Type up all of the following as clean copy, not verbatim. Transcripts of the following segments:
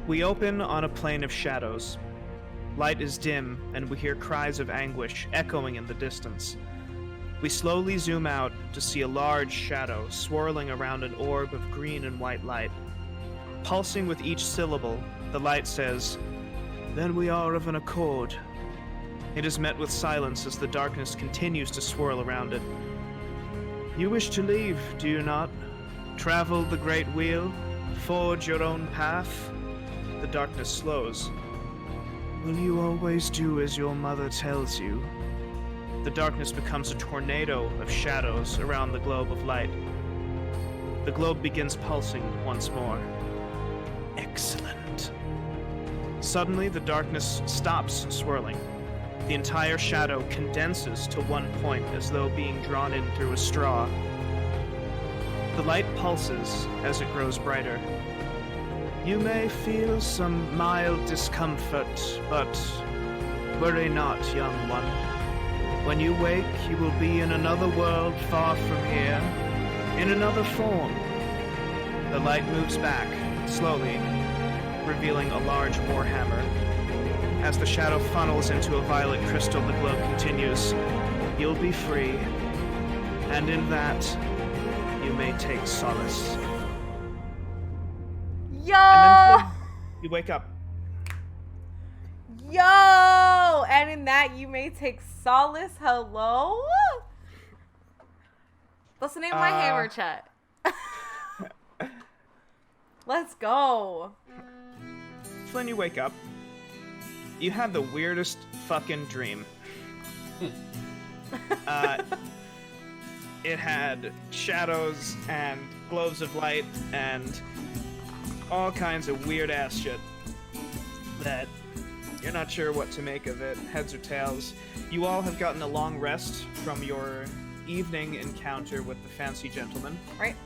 We open on a plane of shadows. Light is dim, and we hear cries of anguish echoing in the distance. We slowly zoom out to see a large shadow swirling around an orb of green and white light. Pulsing with each syllable, the light says, "Then we are of an accord." It is met with silence as the darkness continues to swirl around it. You wish to leave, do you not? Travel the great wheel? Forge your own path? The darkness slows. Will you always do as your mother tells you? The darkness becomes a tornado of shadows around the globe of light. The globe begins pulsing once more. Excellent. Suddenly, the darkness stops swirling. The entire shadow condenses to one point as though being drawn in through a straw. The light pulses as it grows brighter. You may feel some mild discomfort, but worry not, young one. When you wake, you will be in another world far from here, in another form. The light moves back, slowly, revealing a large warhammer. As the shadow funnels into a violet crystal, the glow continues. You'll be free, and in that, you may take solace. Yo! And then you wake up. Yo! And in that, you may take solace. Hello? That's the name of my hammer, chat. Let's go. When you wake up, you had the weirdest fucking dream. It had shadows and globes of light and all kinds of weird ass shit that you're not sure what to make of it, heads or tails. You all have gotten a long rest from your evening encounter with the fancy gentleman. Right.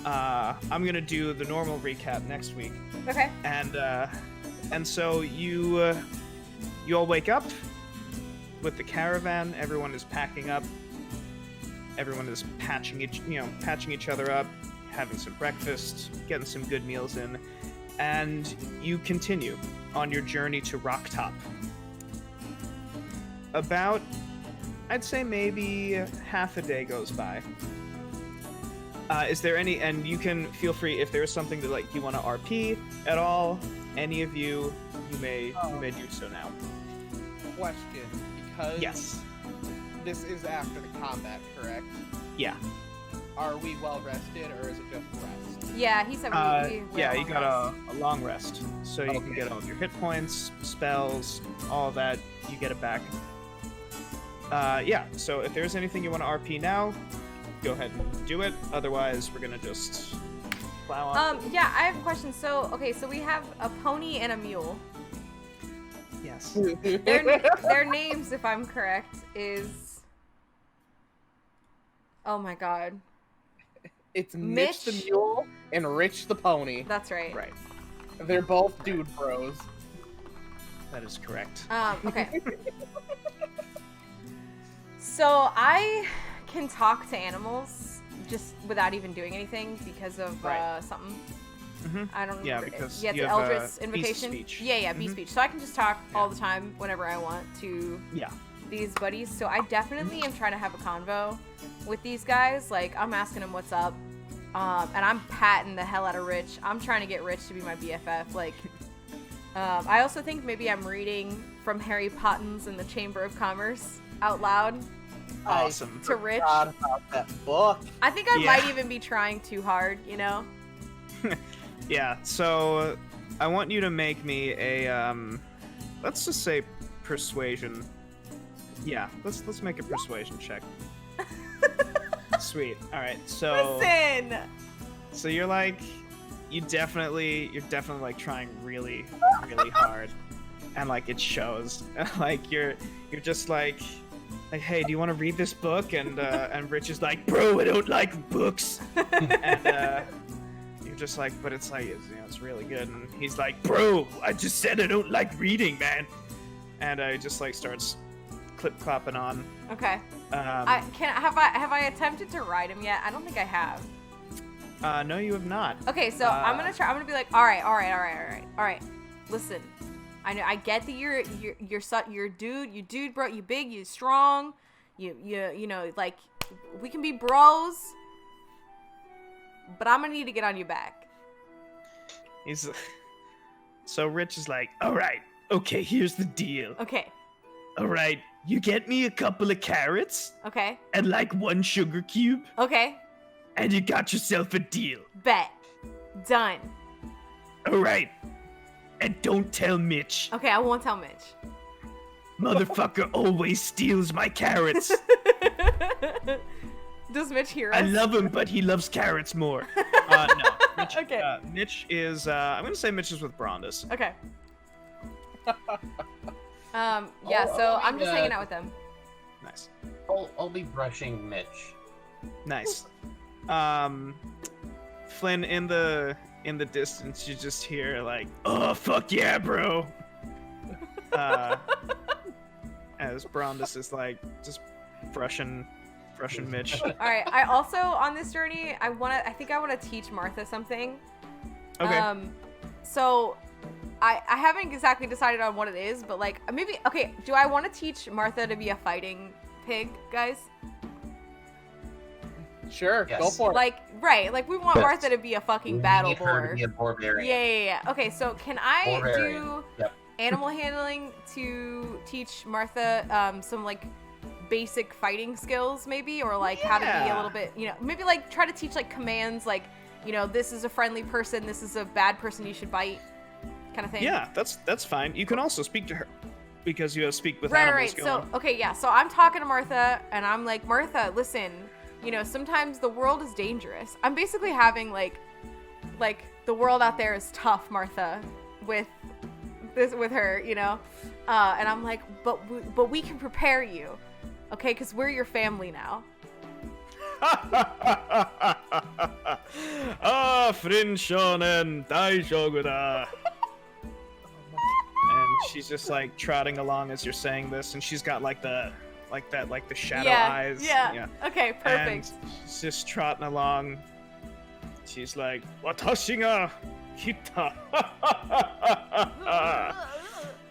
I'm gonna do the normal recap next week. Okay. And so you all wake up with the caravan. Everyone is packing up. Everyone is patching each other up, having some breakfast, getting some good meals in, and you continue on your journey to Rocktop. About, I'd say maybe half a day goes by. Is there any, and you can feel free if there's something that like you want to RP at all, any of you may do so now. Question, because Yes. this is after the combat, correct? Yeah. Are we well rested, or is it just rest? Yeah, he said You got a long rest, so you can get all of your hit points, spells, all of that. You get it back. Yeah. So if there's anything you want to RP now, go ahead and do it. Otherwise, we're gonna just plow on. Yeah, I have a question. So, okay, so we have a pony and a mule. Yes. Their names, if I'm correct, is... Oh my god. It's Mitch the mule and Rich the pony. That's right. Right. They're both dude bros. That is correct. Okay. So I can talk to animals just without even doing anything because of something. Mm-hmm. I don't know. Yeah, because it's you the have, Eldritch invitation. beast speech. Yeah, beast speech. So I can just talk all the time whenever I want to these buddies. So I definitely am trying to have a convo with these guys. Like, I'm asking them what's up. And I'm patting the hell out of Rich. I'm trying to get Rich to be my BFF. Like, I also think maybe I'm reading from Harry Potter's in the Chamber of Commerce out loud. Awesome. To Rich. I forgot about that book. I think I might even be trying too hard, you know? Yeah, so I want you to make me a, let's just say persuasion. Yeah, let's make a persuasion check. Sweet. All right. So Listen. So you're definitely like trying really hard, and like it shows. Like you're just like, hey, do you want to read this book? And Rich is like, bro, I don't like books. And you're just like, but it's like it's really good. And he's like, bro, I just said I don't like reading, man. And he just like starts clip-clopping on. Okay. Have I attempted to ride him yet? I don't think I have. No, you have not. Okay, so I'm gonna be like, all right. Listen, I know, I get that you're dude, you dude, bro, you big, you strong, you know, like, we can be bros, but I'm gonna need to get on your back. So Rich is like, all right, okay, here's the deal. Okay. All right, you get me a couple of carrots. Okay. And like 1 sugar cube. Okay. And you got yourself a deal. Bet. Done. All right. And don't tell Mitch. Okay, I won't tell Mitch. Motherfucker always steals my carrots. Does Mitch hear us? I love him, but he loves carrots more. No. Mitch, Okay. Mitch is, I'm going to say Mitch is with Brondus. Okay. Yeah, so I'm just hanging out with them. Nice. I'll be brushing Mitch. Nice. Flynn, in the distance, you just hear like, "Oh fuck yeah, bro!" As Brondus is like just brushing Mitch. All right. I also on this journey, I think I want to teach Martha something. Okay. So I haven't exactly decided on what it is, but like maybe okay. Do I want to teach Martha to be a fighting pig, guys? Sure, Yes. go for it. Like, right, like we want Yes. Martha to be a fucking We battle need her to boar. be a barbarian. Yeah. Okay, so can I Barbarian. do Yep. animal handling to teach Martha some like basic fighting skills maybe, or like how to be a Yeah. little bit, maybe like try to teach like commands like, this is a friendly person, this is a bad person, you should bite, kind of thing. Yeah, that's fine. You can also speak to her because you have speak with Right. animals going. So okay, yeah. So I'm talking to Martha, and I'm like, Martha, listen. Sometimes the world is dangerous. I'm basically having like the world out there is tough, Martha, with her, and I'm like, but we can prepare you, okay? Because we're your family now. Frinshonen daijouguda. And she's just like trotting along as you're saying this, and she's got like the shadow eyes. Yeah. Okay, perfect. And she's just trotting along. She's like, "Watashi ga kita."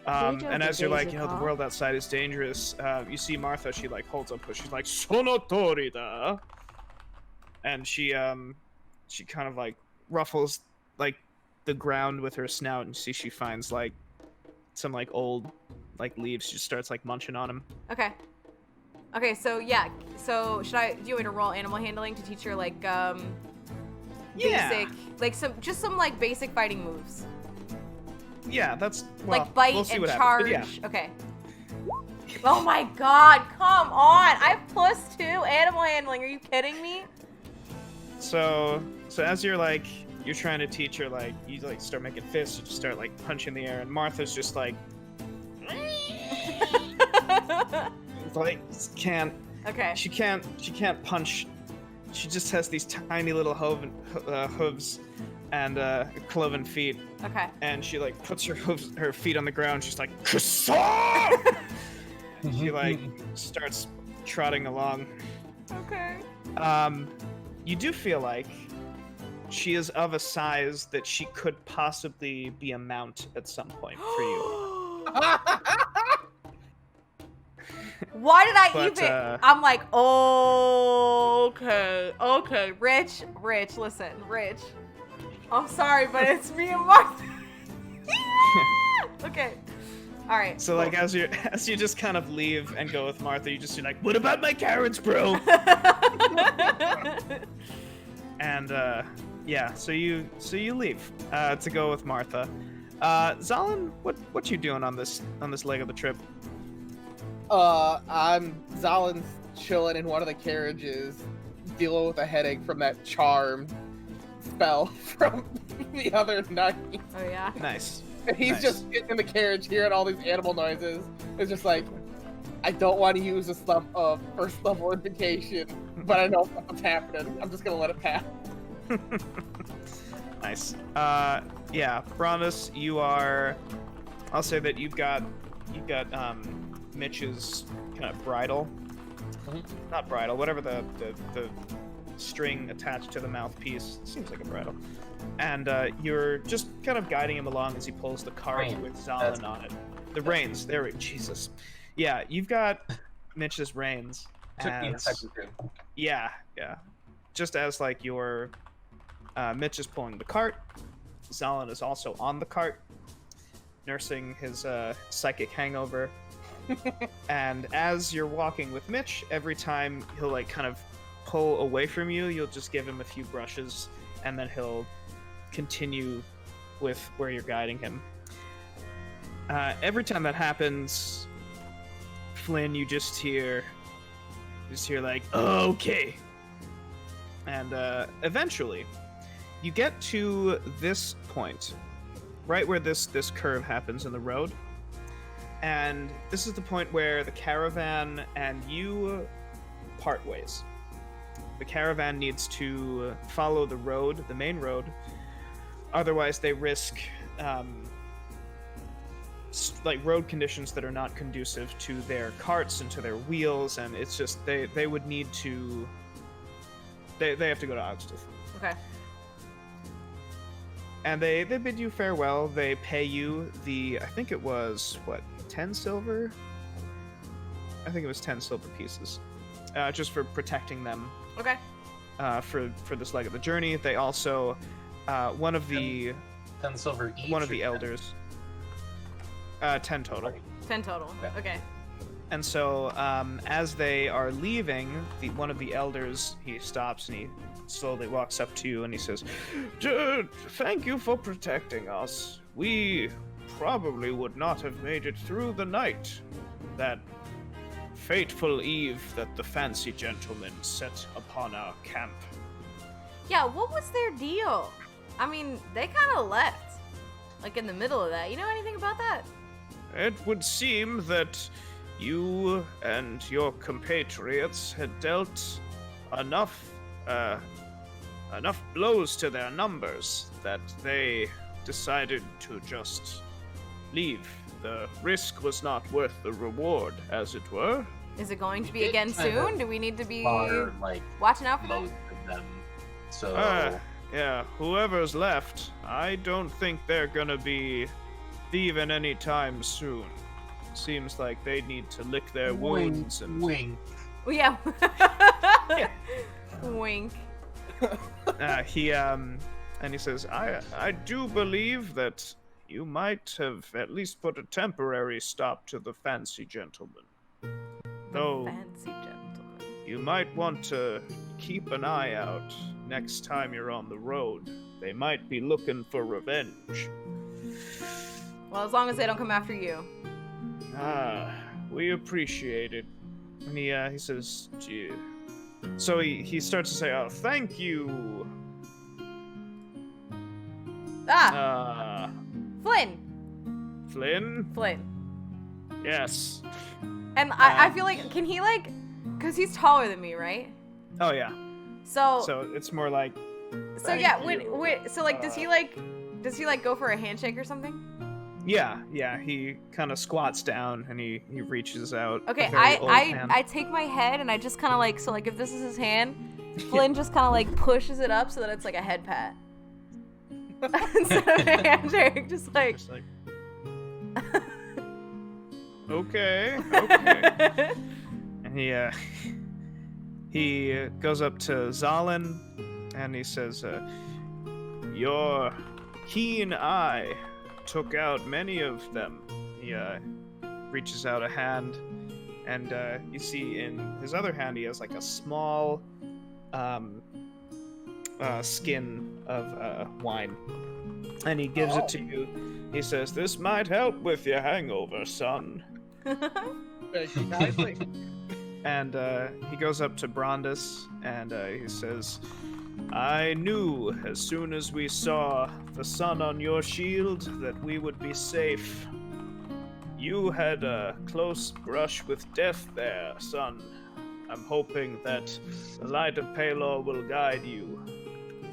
And as you're like, the world outside is dangerous, you see Martha. She like holds up, she's like, "Sono tori da." And she kind of like ruffles like the ground with her snout, and she finds like some like old like leaves. She just starts like munching on them. Okay, so yeah. So do you want me to roll animal handling to teach her like basic like some like basic fighting moves? Yeah, that's like bite we'll see and what charge. Happens, but yeah. Okay. Oh my god, come on! I have +2 animal handling. Are you kidding me? So as you're trying to teach her, like you like start making fists, you just start like punching the air, and Martha's just like like can't. Okay. She can't punch. She just has these tiny little hooves and cloven feet. Okay. And she like puts her feet on the ground. She's like, "Kassa!" She like starts trotting along. Okay. You do feel like she is of a size that she could possibly be a mount at some point for you. Why did I But, even? I'm like, okay, Rich, listen, Rich. I'm sorry, but it's me and Martha. Okay. All right. So like as you just kind of leave and go with Martha, you're like, "What about my carrots, bro?" And yeah, so you leave to go with Martha. Zalin, what you doing on this leg of the trip? Zalin's chilling in one of the carriages, dealing with a headache from that charm spell from the other night. Oh yeah. Nice. And he's just sitting in the carriage, hearing all these animal noises. It's just like, I don't want to use this stuff of first level invocation, but I know what's happening. I'm just gonna let it pass. Nice. Yeah, Brondus, you are. I'll say that you've got Mitch's kind of bridle. Not bridle, whatever the string attached to the mouthpiece. Seems like a bridle. And you're just kind of guiding him along as he pulls the cart with Zalin on it. The reins. There, Jesus. Yeah, you've got Mitch's reins. Took me a second too. Yeah. Just as like your Mitch is pulling the cart, Zalin is also on the cart, nursing his psychic hangover. And as you're walking with Mitch, every time he'll like kind of pull away from you, you'll just give him a few brushes, and then he'll continue with where you're guiding him. Every time that happens, Flynn, you just hear like, okay. And eventually, you get to this point, right where this curve happens in the road. And this is the point where the caravan and you part ways. The caravan needs to follow the road, the main road. Otherwise, they risk like road conditions that are not conducive to their carts and to their wheels, and it's just they would need to. They have to go to Ogsteth. Okay. And they bid you farewell. They pay you I think it was, 10 silver? I think it was 10 silver pieces. Just for protecting them. Okay. For this leg of the journey. They also, one of the 10 silver each. One of the elders. 10 total. 10 total. Okay. And so, as they are leaving, one of the elders, he stops and he slowly walks up to you and he says, "Thank you for protecting us. We probably would not have made it through the night. That fateful eve that the fancy gentlemen set upon our camp." Yeah, what was their deal? I mean, they kind of left, like in the middle of that. You know anything about that? It would seem that you and your compatriots had dealt enough blows to their numbers that they decided to just leave. The risk was not worth the reward, as it were. Is it going to be again soon? Do we need to be like watching out for most them? of them. So yeah, whoever's left, I don't think they're gonna be thieving anytime soon. Seems like they need to lick their wounds and wink. Well, yeah. Wink. He says, I do believe that you might have at least put a temporary stop to the fancy gentleman. Though Fancy gentleman. you might want to keep an eye out next time you're on the road. They might be looking for revenge. Well, as long as they don't come after you. We appreciate it. And he says, gee. So he starts to say, "Oh, thank you." Flynn. Flynn? Yes. And I feel like, can he like, because he's taller than me, right? Oh yeah. So it's more like. So yeah, so like, does he like go for a handshake or something? Yeah. He kind of squats down and he reaches out. Okay, I take my head and I just kind of like, so like if this is his hand, Flynn just kind of like pushes it up so that it's like a head pat. Instead of a handshake, just like. Okay. And he goes up to Zalin and he says, "Your keen eye took out many of them." He reaches out a hand, and you see in his other hand he has like a small skin of wine, and he gives it to you. He says, "This might help with your hangover, son." Thank you kindly. And he goes up to Brondus and he says, "I knew as soon as we saw the sun on your shield that we would be safe. You had a close brush with death there, son. I'm hoping that the light of Palor will guide you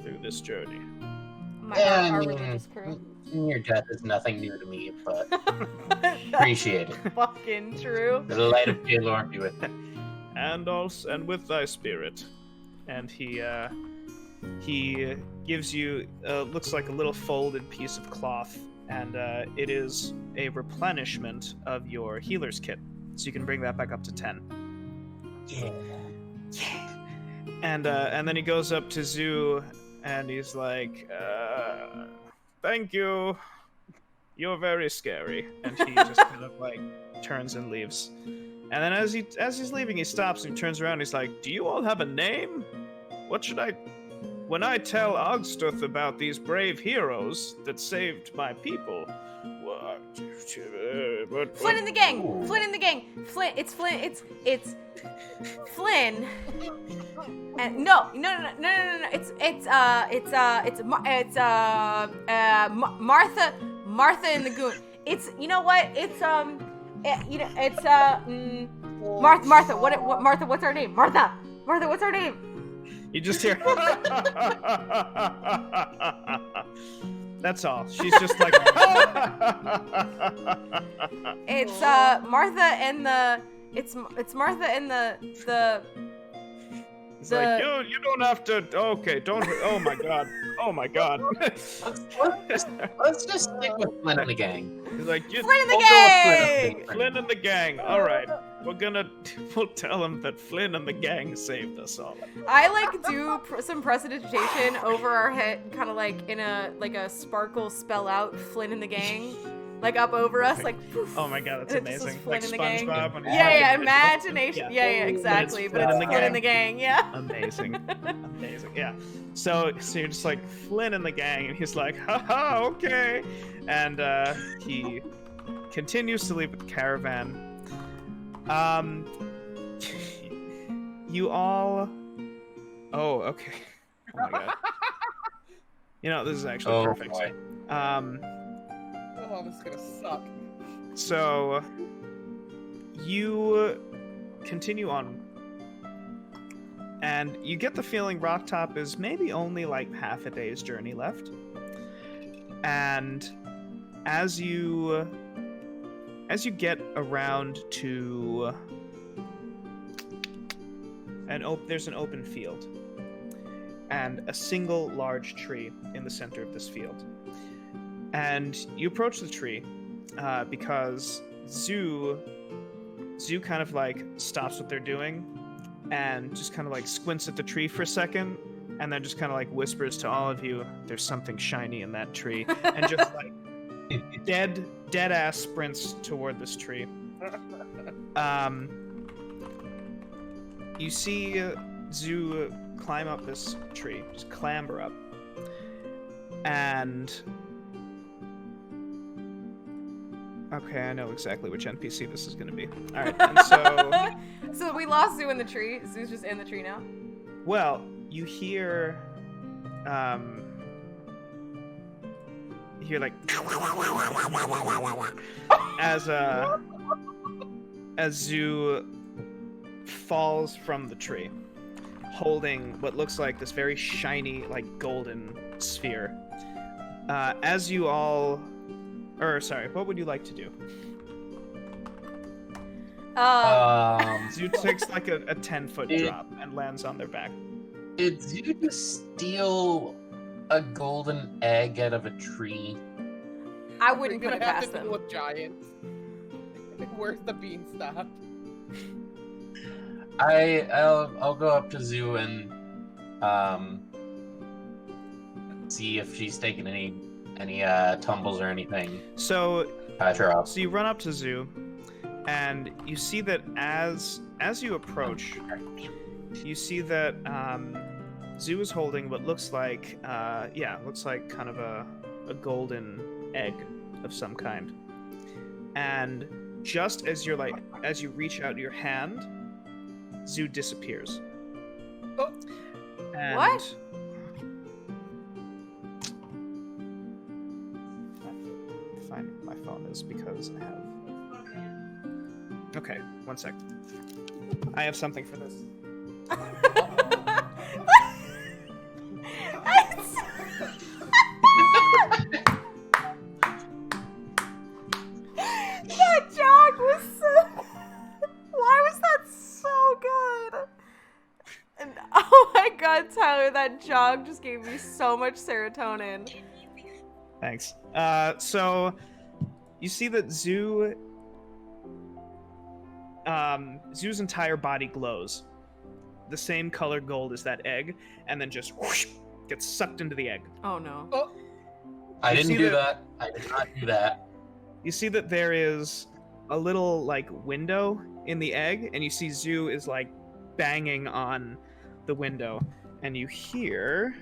through this journey." Our religious crew. Your death is nothing new to me, but appreciate it. Fucking true. The light of Palor be with you. And with thy spirit. and he gives you looks like a little folded piece of cloth, and it is a replenishment of your healer's kit, so you can bring that back up to 10. Yeah. And then he goes up to Zoo, and he's like, "Thank you. You're very scary." And he just kind of like turns and leaves. And then as he's leaving, he stops and he turns around. And he's like, "Do you all have a name? What should I? When I tell Ogstuth about these brave heroes that saved my people, what? Flynn in the gang. Flynn in the gang. Flynn. It's Flynn. It's Flynn. And no. Martha. Martha in the goon. It's, you know what? It's Martha. What Martha? What's her name? Martha. What's her name? You just hear. That's all. She's just like. It's Martha and the. It's Martha and the. It's like, you don't have to. Okay, don't. Oh my god. Oh my god. Let's just stick with Flynn and the gang. He's like, Flynn in the gang. Flynn and the gang. All right, we'll tell him that Flynn and the gang saved us all. I like do some prestidigitation over our head, kind of like in a sparkle spell out Flynn and the gang, like up over us, like. Poof, oh my god, that's amazing! Flynn Like in the gang. SpongeBob. Yeah, imagination. Yeah, exactly. But it's Flynn in the gang. Yeah. Amazing. Yeah. So you're just like Flynn and the gang, and he's like, haha, okay, and he continues to leave with the caravan. You all. Oh, okay. Oh my god. You know, this is actually perfect. Boy. Oh, this is gonna suck. So you continue on, and you get the feeling Rocktop is maybe only like half a day's journey left. And as you get around to there's an open field and a single large tree in the center of this field. And you approach the tree because Zoo kind of like stops what they're doing and just kind of like squints at the tree for a second, and then just kind of like whispers to all of you, "There's something shiny in that tree," and just like dead ass sprints toward this tree. You see Zoo climb up this tree, just clamber up, and okay, I know exactly which NPC this is going to be. All right, and so So we lost Zoo in the tree. Zoo's just in the tree now. well, you hear like as Zoo falls from the tree, holding what looks like this very shiny, like golden sphere. As you all, what would you like to do? Zoo takes like a 10-foot drop and lands on their back. Did Zoo just steal a golden egg out of a tree? I wouldn't put We're it gonna have past to deal them. with giants. Where's the beanstalk? I'll go up to Zoo and see if she's taken any tumbles or anything. So Patch her up. So you run up to Zoo, and you see that as you approach, you see that Zoo is holding what looks like kind of a golden egg of some kind. And just as you reach out your hand, Zoo disappears. Oh. And What? Find where my phone is because I have. Okay, one sec. I have something for this. That joke was so. Why was that so good? And oh my That jog just gave me so much serotonin. Thanks. So you see that Zoo's entire body glows. The same color gold as that egg, and then just whoosh, gets sucked into the egg. Oh no. Oh, I You didn't see do that- that. I did not do that. You see that there is a little like window in the egg, and you see Zoo is like banging on the window, and you hear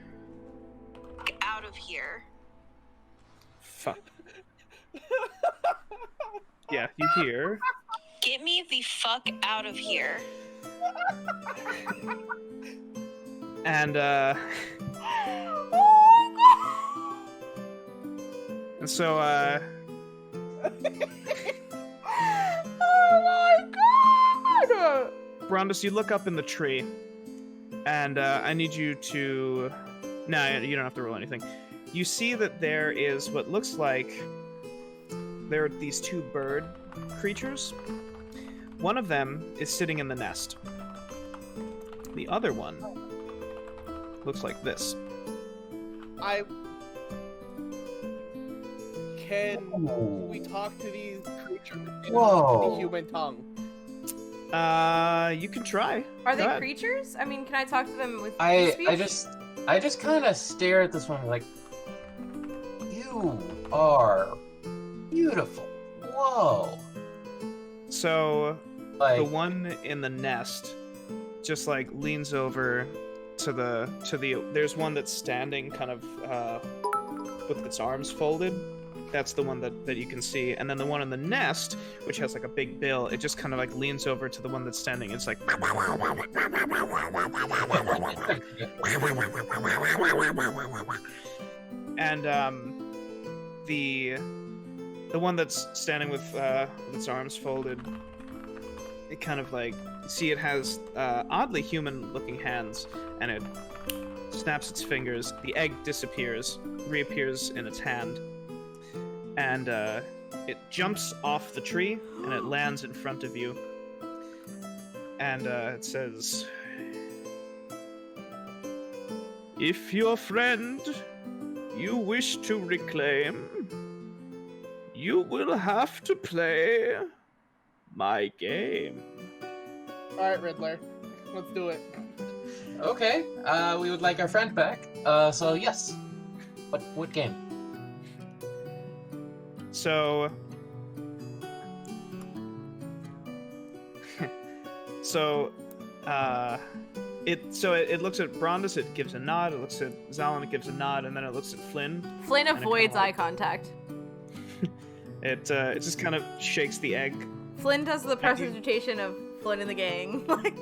Out of here. fuck. Yeah, you hear. Get me the fuck out of here. And and so Oh my god! Brondus, you look up in the tree, and I need you to. No, you don't have to roll anything. You see that there is what looks like there are these two bird creatures. One of them is sitting in the nest. The other one looks like this. Can we talk to these creatures in Whoa. the human tongue? You can try. Are Go they ahead. creatures? I mean, can I talk to them with I speech? just kind of stare at this one like, you are beautiful. Whoa. So Like, the one in the nest just like leans over to the there's one that's standing kind of with its arms folded. That's the one that you can see. And then the one in the nest, which has like a big bill, it just kind of like leans over to the one that's standing. It's like and the one that's standing with its arms folded, it kind of like, see, it has oddly human-looking hands, and it snaps its fingers. The egg disappears, reappears in its hand, and it jumps off the tree, and it lands in front of you. And it says, "If your friend you wish to reclaim, you will have to play my game." Alright, Riddler. Let's do it. okay, we would like our friend back. So yes. What game? So it looks at Brondus, it gives a nod, it looks at Zalin, it gives a nod, and then it looks at Flynn. Flynn And it avoids kinda eye like- contact. It just kind of shakes the egg. Flynn does the prestidigitation of Flynn and the gang. Like,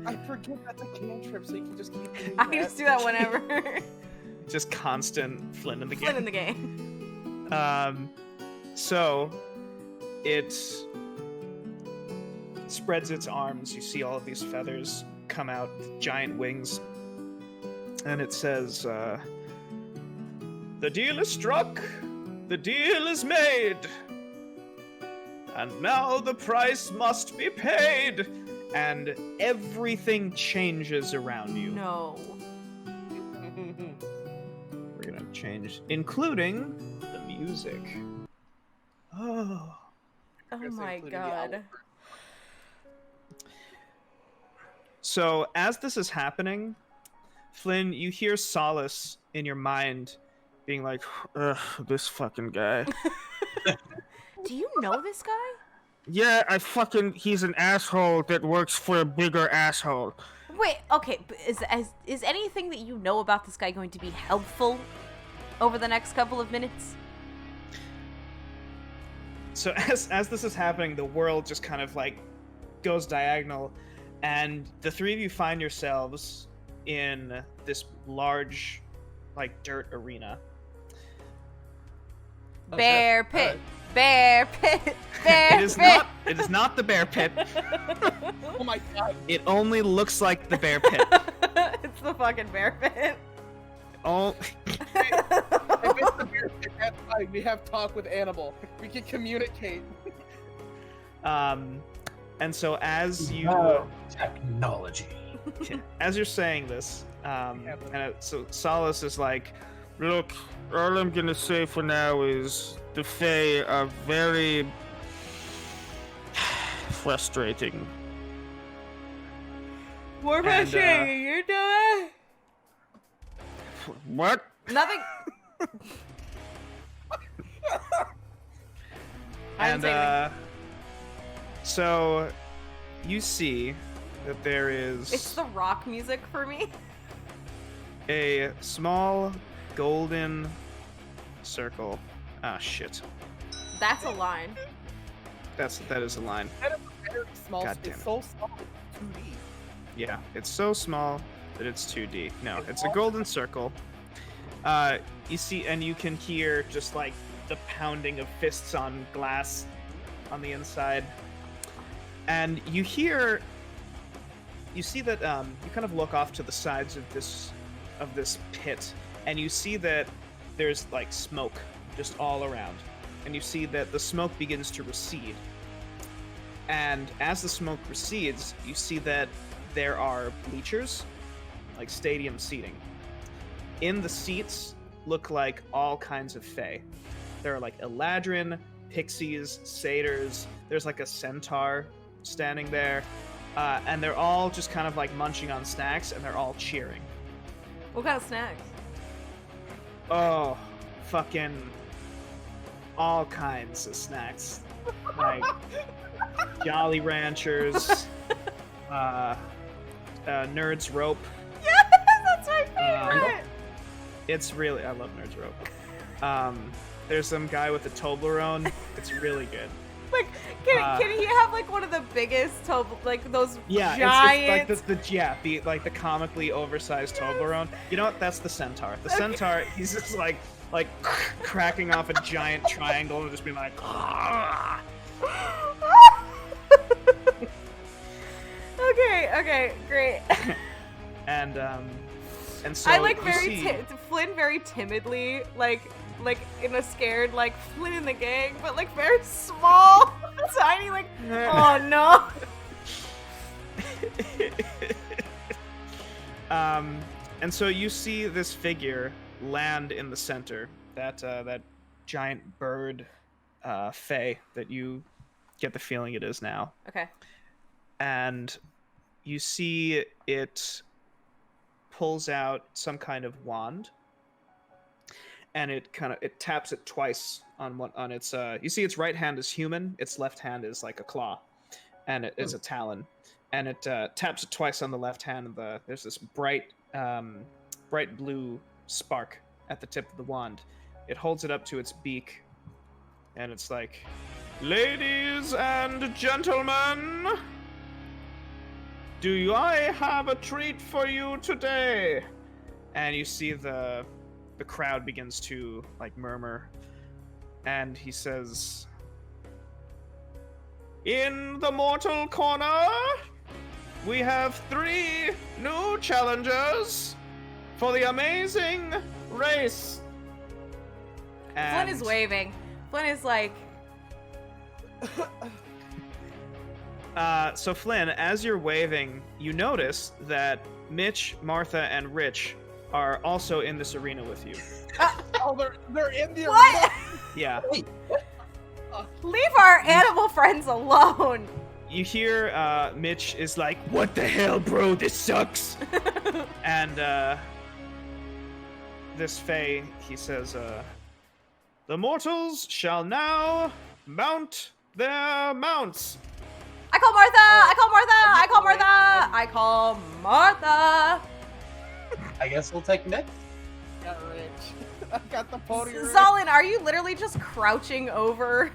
I forget that's a cantrip, so you can just keep doing I used to do that whenever. Just constant Flynn in the game. Flynn and the gang. So it spreads its arms. You see all of these feathers come out, giant wings, and it says, "The deal is struck, the deal is made, and now the price must be paid." And everything changes around you. No. We're gonna change, including the music. Oh. Oh Guess I my included the owl. god. So as this is happening, Flynn, you hear Solace in your mind being like, "Ugh, this fucking guy." Do you know this guy? Yeah, he's an asshole that works for a bigger asshole. Wait, okay, but is anything that you know about this guy going to be helpful over the next couple of minutes? So as this is happening, the world just kind of like goes diagonal, and the three of you find yourselves in this large, like, dirt arena. Bear pit, bear pit, bear It is pit. not. It is not the bear pit. Oh my god. It only looks like the bear pit. It's the fucking bear pit. Oh, If it's the bear pit, that's fine. We have talk with Animal. We can communicate. and so as you Oh, technology. As you're saying this, so Solace is like, look, all I'm gonna say for now is the Fae are very frustrating. More frustrating, you're doing? What? Nothing. I didn't say anything. So you see that there is It's the rock music for me. a small golden circle. Ah, shit. That's a line. That is a line. That is a very small God space. damn it. So small. 2D. Yeah, it's so small that it's 2D. No, it's a golden circle. You see, and you can hear just like the pounding of fists on glass on the inside. And you see that you kind of look off to the sides of this pit, and you see that there's like smoke just all around. And you see that the smoke begins to recede. And as the smoke recedes, you see that there are bleachers, like stadium seating. In the seats look like all kinds of fae. There are like Eladrin, pixies, satyrs. There's like a centaur standing there. And they're all just kind of like munching on snacks, and they're all cheering. What kind of snacks? Oh, fucking all kinds of snacks. Like Jolly Ranchers, Nerds Rope. Yes, that's my favorite. It's really, I love Nerds Rope. There's some guy with a Toblerone. It's really good. Like, can he have like one of the biggest like those It's giant? like the comically oversized Toblerone. You know what? That's the centaur. The centaur, he's just like cracking off a giant triangle and just being like. Okay, great. and so I like you Flynn very timidly, like in a scared, like Flynn in the gang, but like very small, tiny, like oh no. And so you see this figure land in the center, that giant bird, fae that you get the feeling it is now. Okay. And you see it pulls out some kind of wand, and it taps it twice on its you see its right hand is human, its left hand is like a claw, and it is a talon, and it taps it twice on the left hand, and there's this bright blue spark at the tip of the wand. It holds it up to its beak, and it's like, ladies and gentlemen, do I have a treat for you today? And you see the crowd begins to like murmur, and he says, in the mortal corner, we have 3 new challengers for the amazing race. And Flynn is waving. Flynn is like. So Flynn, as you're waving, you notice that Mitch, Martha, and Rich are also in this arena with you. Oh, they're in the What? arena. Yeah. Leave our animal friends alone. You hear Mitch is like, what the hell, bro? This sucks. And this Fae, he says, the mortals shall now mount their mounts. I call Martha. I call Martha. I guess we'll take Nick. Got rich. I got the podium. Zolin, are you literally just crouching over?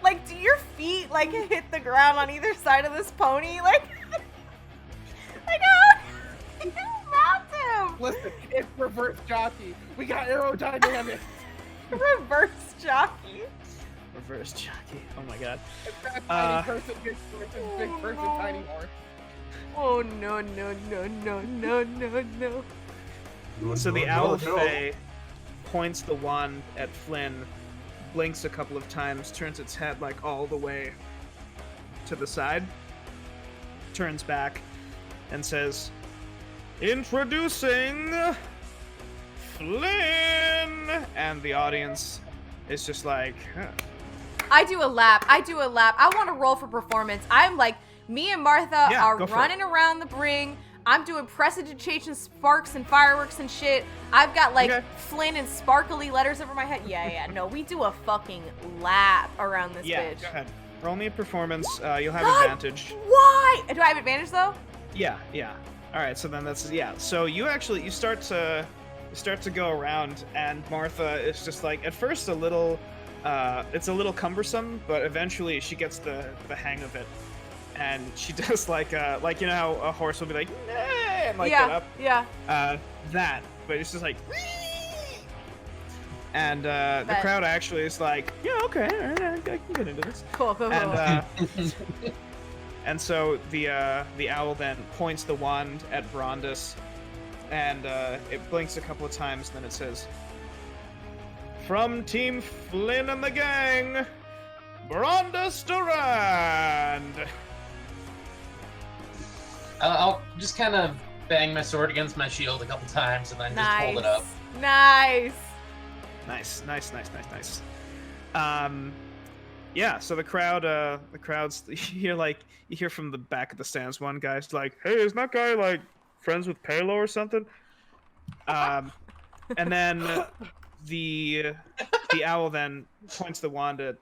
Like, do your feet like hit the ground on either side of this pony? Like how do you mount him? Listen, it's reverse jockey. We got aerodynamics. Reverse jockey. Reverse jockey. Oh my god. It's that tiny person, big person, tiny horse. Oh no. So the owl Fae points the wand at Flynn, blinks a couple of times, turns its head like all the way to the side, turns back, and says, "Introducing Flynn," and the audience is just like, huh. I do a lap. I want to roll for performance. I'm like, me and Martha are running around the ring. I'm doing prestidigitation sparks and fireworks and shit. I've got like Flynn and sparkly letters over my head. Yeah. No, we do a fucking lap around this bitch. Yeah, go ahead. Roll me a performance. You'll have advantage. Why? Do I have advantage though? Yeah. All right. So then So you start to go around, and Martha is just like at first a little. It's a little cumbersome, but eventually she gets the hang of it. And she does like you know how a horse will be like, nah, and like get up. Yeah. That, but it's just like, whee! And the crowd actually is like, yeah, okay, all right, I can get into this. Cool. And and so the owl then points the wand at Brondus, and it blinks a couple of times, and then it says, "From Team Flynn and the gang, Brondus Durand." I'll just kind of bang my sword against my shield a couple times and then just hold it up. Nice. Yeah, so the crowd's you hear from the back of the stands one guy's like, "Hey, isn't that guy like friends with Palo or something?" And then the owl then points the wand at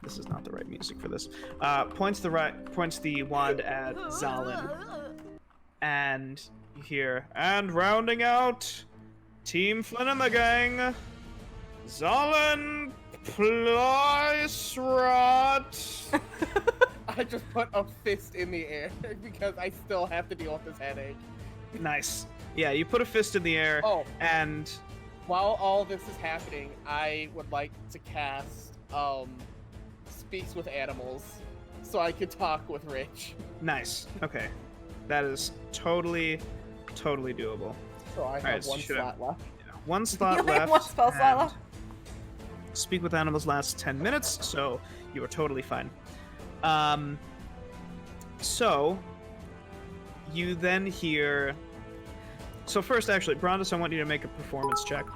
this is not the right music for this. Points the wand at Zalin, and you hear, "And rounding out Team Flynn and the gang, Zalin Plysrot." I just put a fist in the air because I still have to deal with this headache. Nice. Yeah, you put a fist in the air. Oh, and while all this is happening, I would like to cast Speaks with Animals, so I could talk with Rich. Nice. Okay, that is totally doable. So I have one slot left. Yeah, one slot You only left. have one spell slot left. Speak with Animals lasts 10 minutes, so you are totally fine. So you then hear. So first, actually, Brondus, I want you to make a performance check.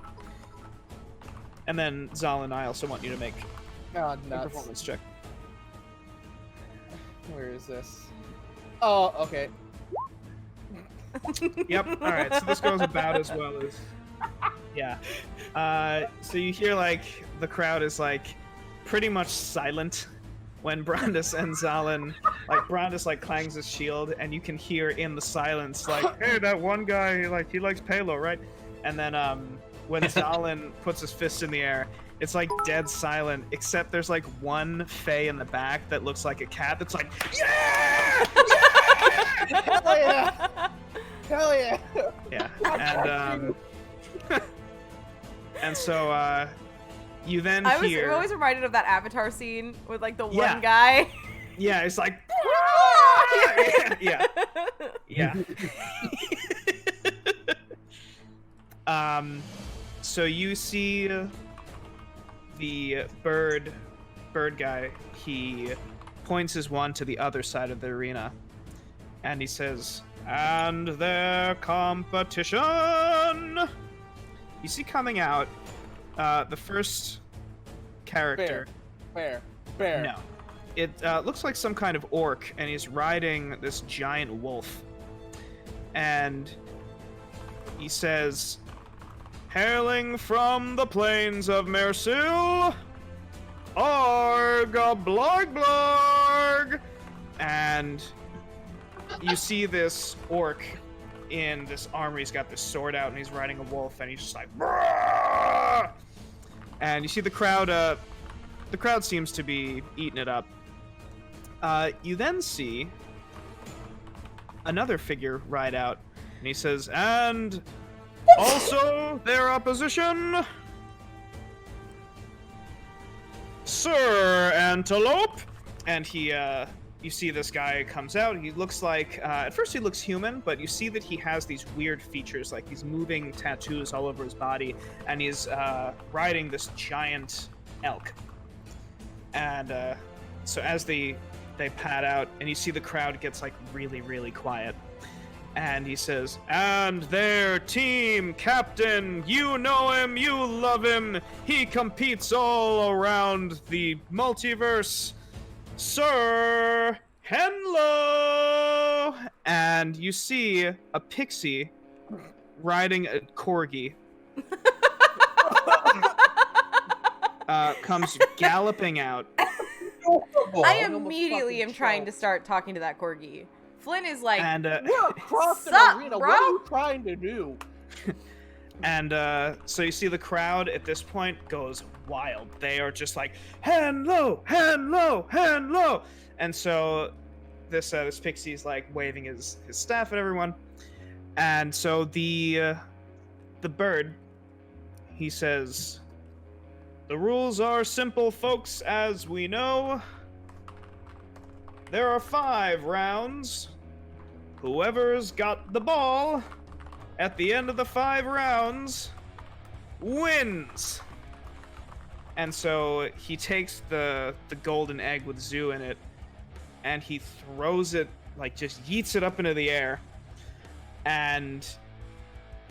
And then Zalin, I also want you to make a performance check. Where is this? Oh, okay. Yep, alright, so this goes about as well as... Yeah. So you hear, like, the crowd is, like, pretty much silent when Brondus and Zalin... Like, Brondus, like, clangs his shield, and you can hear in the silence, like, "Hey, that one guy, like, he likes Palo, right?" And then, when Zalin puts his fist in the air, it's like dead silent, except there's like one Fae in the back that looks like a cat that's like, "Yeah! Yeah! Hell yeah! Hell yeah!" Yeah, and and so you then hear. I'm always reminded of that Avatar scene with like the one guy. Yeah, it's like. Yeah. So you see the bird guy. He points his wand to the other side of the arena, and he says, "And their competition." You see coming out the first character. Bear. No. It looks like some kind of orc, and he's riding this giant wolf. And he says, "Hailing from the plains of Mersil, Arg a blarg blarg!" And you see this orc in this armor. He's got this sword out, and he's riding a wolf, and he's just like, "Brrr!" And you see the crowd. The crowd seems to be eating it up. You then see another figure ride out, and he says, "And also their opposition, Sir Antelope." And he, you see this guy comes out. He looks like, at first he looks human, but you see that he has these weird features, like these moving tattoos all over his body, and he's riding this giant elk. And so as the they pad out, and you see the crowd gets like really, really quiet. And he says, "And their team captain, you know him, you love him. He competes all around the multiverse, Sir Henlo." And you see a pixie riding a corgi. Comes galloping out. I immediately am trying to start talking to that corgi. Flynn is like, And We're across an Sup, arena. bro? What are you trying to do? And so you see the crowd at this point goes wild. They are just like, hand low, hand low, hand low. And so this pixie's like waving his staff at everyone. And so the bird, he says, "The rules are simple, folks, as we know. There are 5 rounds. Whoever's got the ball at the end of the 5 rounds wins." And so he takes the golden egg with Zoo in it, and he throws it, like just yeets it up into the air. And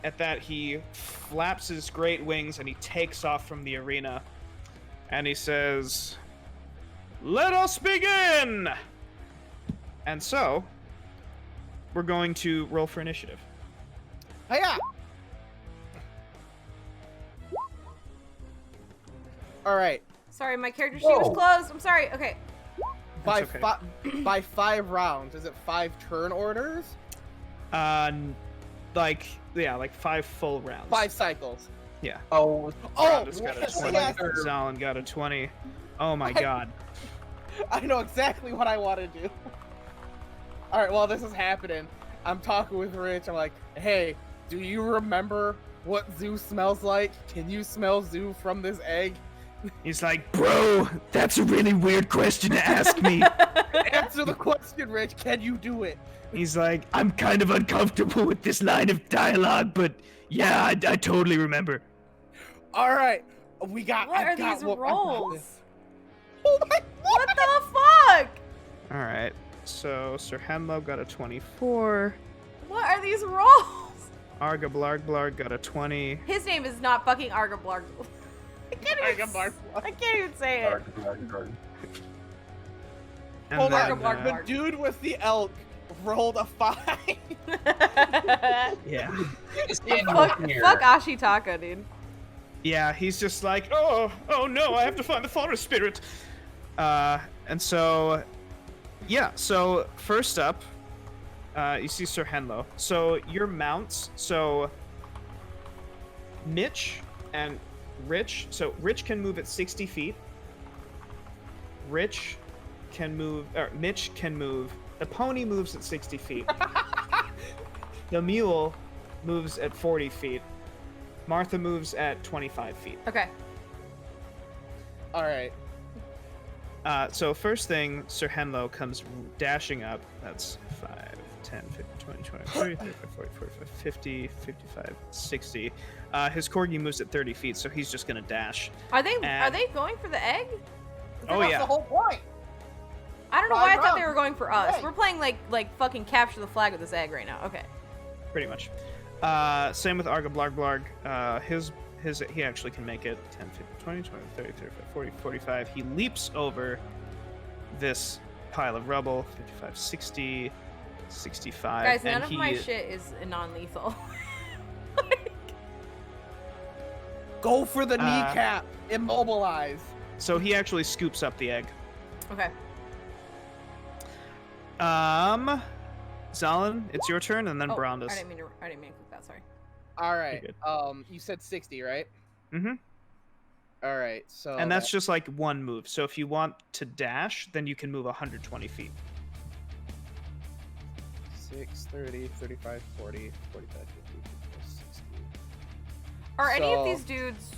at that, he flaps his great wings and he takes off from the arena. And he says, "Let us begin!" And so, we're going to roll for initiative. Hiya! All right. sorry, my character sheet was Whoa. closed. I'm sorry. Okay. By okay. by 5 rounds, is it 5 turn orders? Like 5 full rounds. 5 cycles. Yeah. Oh, Brandis got a yes, 20. yes. Zalin got a 20. Oh my god. I know exactly what I want to do. All right, while this is happening, I'm talking with Rich. I'm like, "Hey, do you remember what Zoo smells like? Can you smell Zoo from this egg?" He's like, "Bro, that's a really weird question to ask me." Answer the question, Rich. Can you do it? He's like, "I'm kind of uncomfortable with this line of dialogue, but yeah, I totally remember." All right, we got. What I are got these what- I got rolls? this. Oh my! What the fuck? All right. So Sir Henlo got a 24. What are these rolls? Arga Blarg Blarg got a 20. His name is not fucking Argablarg. I can't even say it. And Hold then, on, Blarg, the Blarg. dude with the elk rolled a 5. yeah. Fuck Ashitaka, dude. Yeah, he's just like, oh no, I have to find the forest spirit. And so, yeah, so first up, you see Sir Henlo. So your mounts, so Mitch and Rich, so Rich can move at 60 feet. Mitch can move, the pony moves at 60 feet. The mule moves at 40 feet. Martha moves at 25 feet. Okay. All right. So first thing, Sir Henlo comes dashing up. That's 5, 10, 15, 20, 20, 30, 35, 40, 45, 50, 55, 60. His corgi moves at 30 feet, so he's just gonna dash. Are they And- going for the egg? Oh, That's yeah. the whole point. I don't know 5 why I thought they rounds. were going for us. Egg. We're playing like fucking capture the flag with this egg right now. Okay. Pretty much. Same with Arga Blarg Blarg. He actually can make it 10, 15, 20, 20, 30, 35, 40, 45. He leaps over this pile of rubble. 55, 60, 65. Guys, and none of my shit is non-lethal. Go for the kneecap. Immobilize. So he actually scoops up the egg. Okay. Zalin, it's your turn, and then Oh, Brandis. I didn't mean to click that. Sorry. All right. You're You said 60, right? Mm-hmm. All right. So. And that's just like one move. So if you want to dash, then you can move 120 feet. 6, 30, 35, 40, 45, 50, 60. Are any of So- these dudes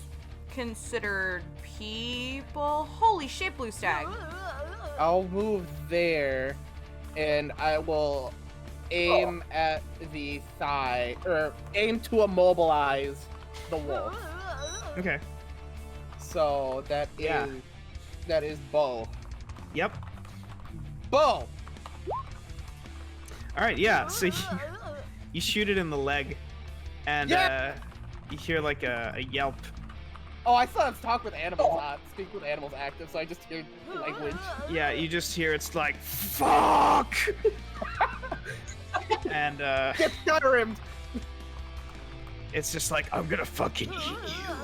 considered people? Holy shit, Blue Stag. I'll move there, and I will aim at the thigh, or aim to immobilize the wolf. Okay. So that is Yeah. that is bow. Yep. bow. All right, yeah. So you shoot it in the leg, and you hear like a yelp. Oh, I still have talk with animals. Speak with animals active, so I just hear language. Yeah, you just hear it's like fuck, and Get rimmed. it's just like I'm gonna fucking eat you.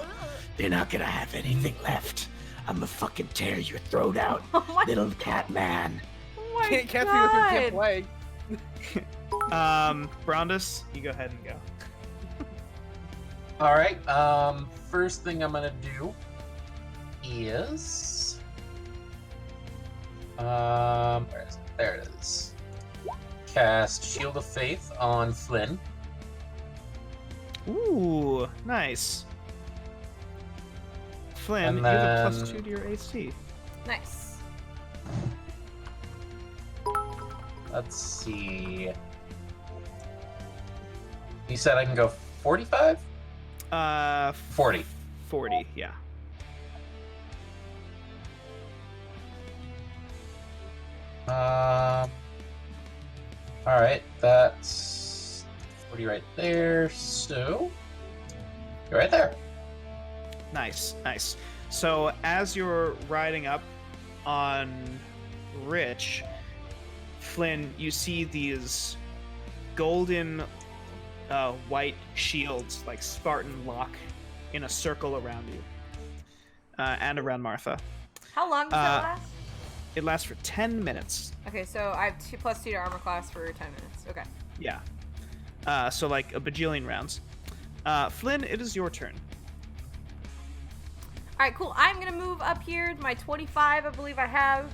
They're not gonna have anything left. I'm gonna fucking tear your throat out, little cat man. Oh my Can't catch me with your gift leg. Brondus, you go ahead and go. All right. First thing I'm gonna do is where is it? There it is. Cast Shield of Faith on Flynn. Ooh, nice. Flynn, And you have a then- +2 to your AC. Nice. Let's see. You said I can go 45? 40. 40, yeah. Alright, that's 40 right there, so you're right there. Nice, nice. So as you're riding up on Rich, Flynn, you see these golden white shields, like Spartan lock, in a circle around you. And around Martha. How long does that last? It lasts for 10 minutes. Okay, so I have +2 to armor class for 10 minutes. Okay. Yeah. So like a bajillion rounds. Flynn, it is your turn. All right, cool. I'm gonna move up here to my 25. I believe I have.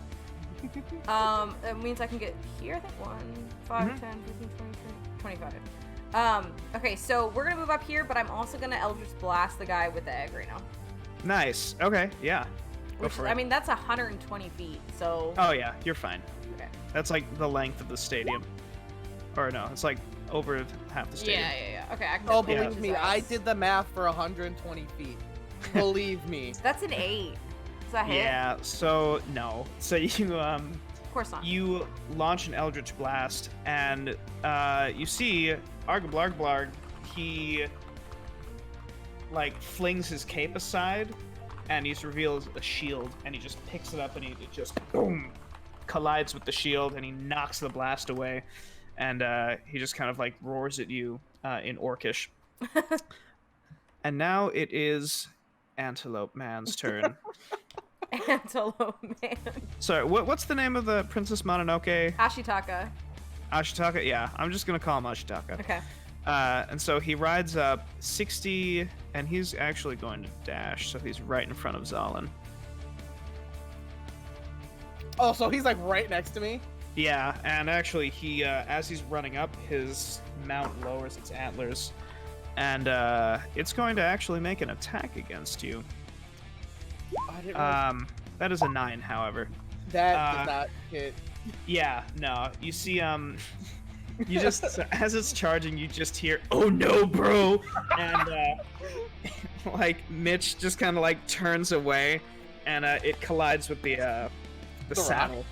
That means I can get here. I think 1, 5, 10, 15, 20, 25. Okay, so we're gonna move up here, but I'm also gonna Eldritch Blast the guy with the egg right now. Nice. Okay. Yeah. Go Which, for it. I mean, that's 120 feet. So. Oh yeah, you're fine. Okay. That's like the length of the stadium. Or no, it's like over half the stadium. Yeah. Okay. I can Oh, definitely believe reach me, his I ass. did the math for 120 feet. Believe me. That's an 8. Is that hit? Yeah. So no. So you Of course not. you launch an Eldritch Blast, and you see Arg-blarg-blarg. He like flings his cape aside, and he reveals a shield, and he just picks it up, and he just boom collides with the shield, and he knocks the blast away, and he just kind of like roars at you in Orcish. And now it is Antelope Man's turn. Antelope Man. Sorry, what's the name of the Princess Mononoke? Ashitaka. Ashitaka? Yeah, I'm just gonna call him Ashitaka. Okay. And so he rides up 60, and he's actually going to dash, so he's right in front of Zalin. Oh, so he's like right next to me? Yeah, and actually he, as he's running up, his mount lowers its antlers, and it's going to actually make an attack against you. I didn't realize That is a 9, however. that did not hit. Yeah, no, you see, you just, as it's charging, you just hear, "Oh no, bro!" And, like, Mitch just kind of, like, turns away, and, it collides with the rock? saddle.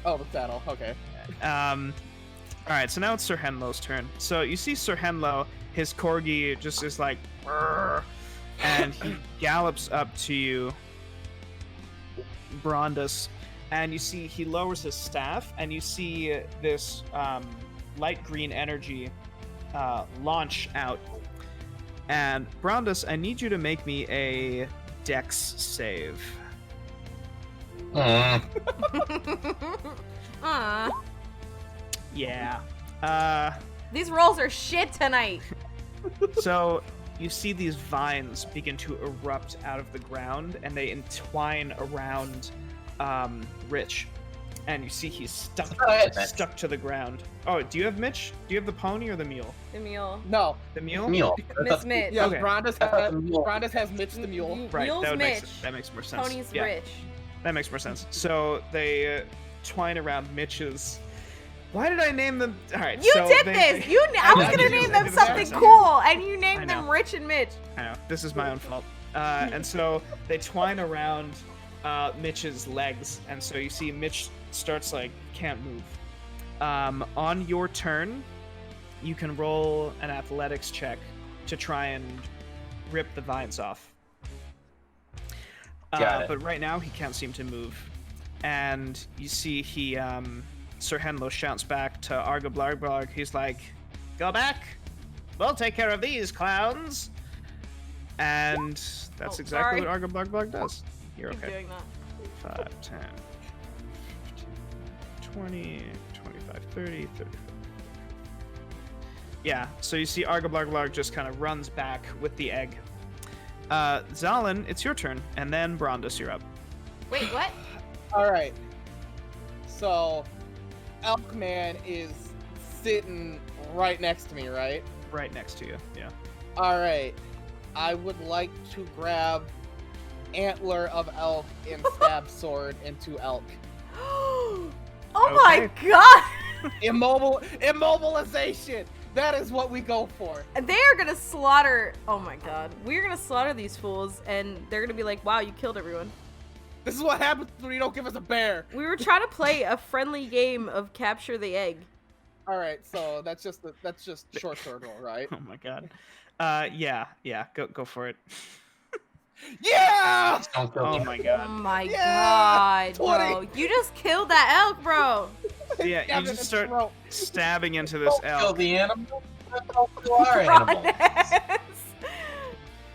Oh, the saddle. Okay. Alright, so now it's Sir Henlo's turn. So you see Sir Henlo, his corgi just is like, "Brrr," and he gallops up to you, Brondus, and you see he lowers his staff, and you see this light green energy launch out. And Brondus, I need you to make me a Dex save. Yeah. These rolls are shit tonight. So you see these vines begin to erupt out of the ground, and they entwine around Rich. And you see he's stuck to the ground. Oh, do you have Mitch? Do you have the pony or the mule? The mule. No. The mule? Mule. Miss Mitch. Yeah, Okay. Brondus has Mitch the mule. Right, Mule's that Mitch. makes more sense. Pony's Yeah, Rich. that makes more sense. So they twine around Mitch's. Why did I name them? All right. You so did they- this. they- I was I gonna did name it. I them did it something myself. cool, and you I named them know. Rich and Mitch. I know. This is my own fault. And so they twine around Mitch's legs, and so you see Mitch starts like can't move. On your turn, you can roll an athletics check to try and rip the vines off. Got it. But right now he can't seem to move, and you see he Sir Henlo shouts back to Arga Blarg. He's like, "Go back. We'll take care of these clowns." And that's exactly what Arga Blarg does. You're Keep okay. doing that. 5, 10, 20, 25, 30, 35. Yeah, so you see Arga Blarg just kind of runs back with the egg. Zalin, it's your turn, and then Brondus, you're up. Wait, what? All right. So, Elkman is sitting right next to me, right? Right next to you, yeah. All right. I would like to grab Antler of Elk and stab sword into Elk. Oh my god! Immobilization. That is what we go for. They are gonna slaughter. Oh my god. We're gonna slaughter these fools, and they're gonna be like, wow, you killed everyone. This is what happens when you don't give us a bear. We were trying to play a friendly game of capture the egg. All right, so that's just short sword roll, right? Oh my god. Yeah, go for it. Yeah! Don't kill Oh me. my Oh god. my Yeah! god, bro. 20. You just killed that elk, bro. Yeah, Stab you it just in start the throat. stabbing into this Don't kill elk. the animal. Don't kill our animal.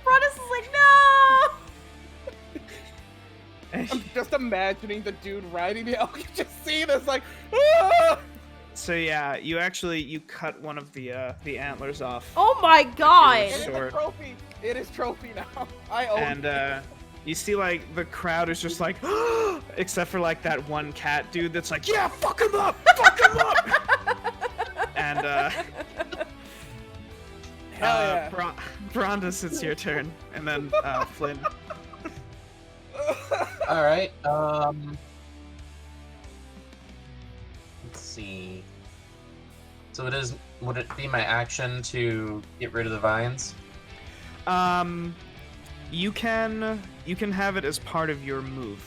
Broadus is like, no! I'm just imagining the dude riding the elk. You just see this like, ah! So yeah, you cut one of the antlers off. Oh my god! It is a Sword. trophy. It is trophy now. I own And it. you see like the crowd is just like except for like that one cat dude that's like, yeah, fuck him up! Fuck him up! And Hell yeah. Brondus, it's your turn. And then Flynn. All right. Let's see. So would it be my action to get rid of the vines? You can have it as part of your move,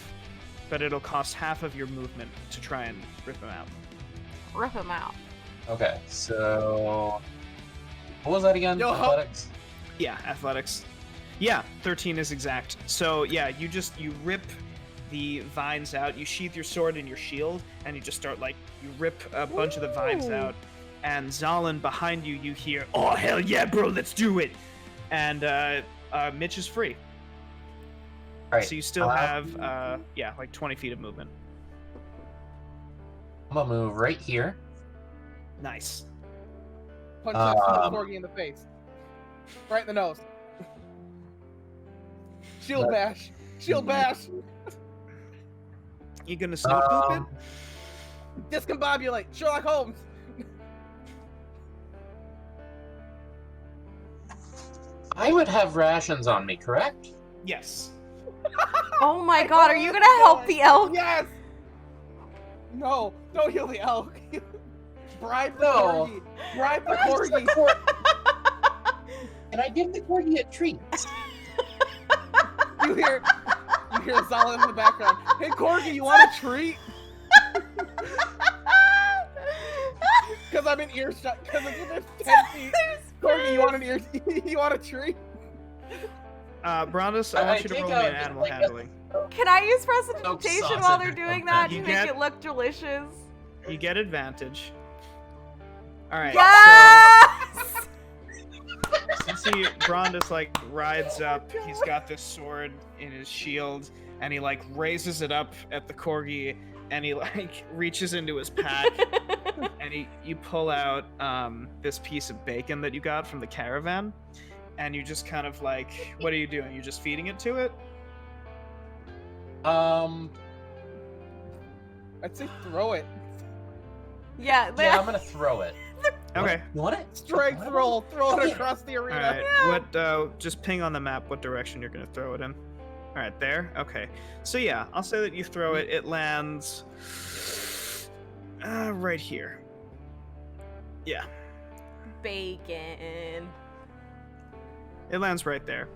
but it'll cost half of your movement to try and rip them out. Rip him out. Okay. So what was that again? Yo, Athletics. Yeah, athletics. Yeah, 13 is exact. So yeah, you rip the vines out, you sheath your sword in your shield, and you just start you rip a bunch of the vines Ooh. out. And Zalin, behind you, you hear, oh hell yeah, bro, let's do it! And Mitch is free. All right. So you still have, like 20 feet of movement. I'm gonna move right here. Nice. Punch that stupid corgi in the face. Right in the nose. Shield bash. Shield bash. You gonna snoop boop it? Discombobulate. Sherlock Holmes. I would have rations on me, correct? Yes. Oh my god, are you gonna help the elk? Yes. No, don't heal the elk. Bribe the No. corgi. Bribe the corgi. And I give the corgi a treat. You hear Zalin in the background. Hey corgi, you want a treat? Because I'm in earshot. Because it's within 10 feet. Corgi, you want a treat? Brondus, I want you to roll me an animal handling. Can I use prestidigitation sauce while in they're it. doing that to You make get- it look delicious? You get advantage. Alright, Yes! so you see Brondus rides up, he's got this sword in his shield, and he raises it up at the corgi, and he reaches into his pack, and you pull out this piece of bacon that you got from the caravan, and you just kind of what are you doing? You're just feeding it to it? I'd say throw it. Yeah, Yeah, I'm gonna throw it. Okay. You want it? Strength roll. Throw it across the arena. Alright, what, just ping on the map what direction you're gonna throw it in. Alright, there? Okay. So yeah, I'll say that you throw it, it lands... right here. Yeah, bacon. it lands right there.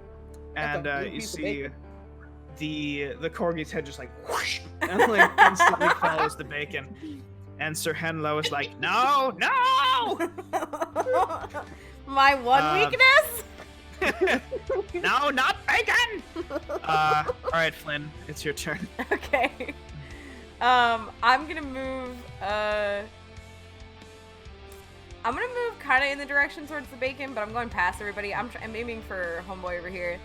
And That's a good you piece of see bacon. the corgi's head just like whoosh, and like instantly follows the bacon. And Sir Henlo is like, no, no! My one weakness? No, not bacon! Alright, Flynn, it's your turn. Okay. I'm gonna move, kind of in the direction towards the bacon, but I'm going past everybody. I'm aiming for homeboy over here.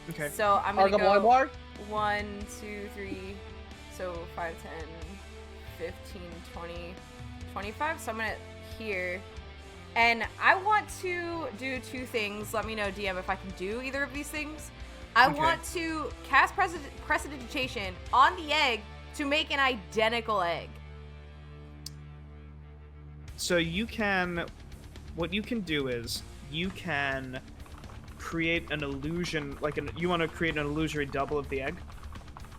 Okay. So I'm gonna go Argamor? 1, 2, 3, so 5, 10, 15, 20, 25. So I'm gonna here. And I want to do 2 things. Let me know, DM, if I can do either of these things. I want to cast Prestidigitation on the egg to make an identical egg. So what you can do is, you can create an illusion, you want to create an illusory double of the egg?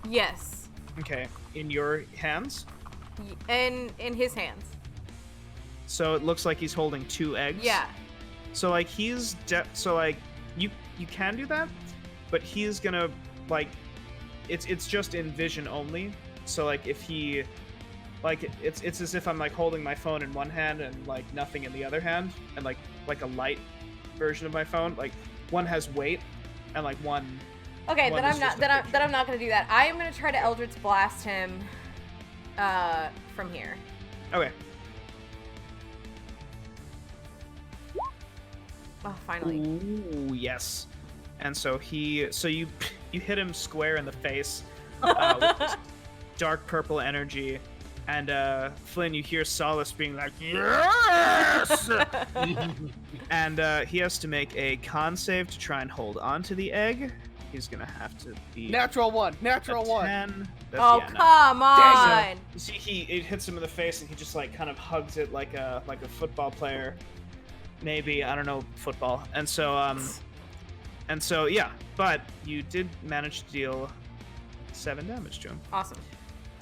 Yes. Okay, in your hands? In his hands. So it looks like he's holding 2 eggs? Yeah. So like you can do that, but he's gonna it's just in vision only. So like if he it's as if I'm like holding my phone in one hand and like nothing in the other hand, and like a light version of my phone. Like one has weight and like one. Okay, one then is I'm just not. a Then I'm not gonna do that. I am gonna try to Eldritch Blast him, from here. Okay. Oh, finally. Ooh, yes. And so you hit him square in the face with this dark purple energy, and Flynn, you hear Solace being like, yes! And he has to make a con save to try and hold on to the egg. He's gonna have to be Natural 1. Natural 1. 10. Oh, come on! You see, it hits him in the face, and he just like kind of hugs it like a football player. Maybe, I don't know, football. And so yeah, but you did manage to deal 7 damage to him. Awesome.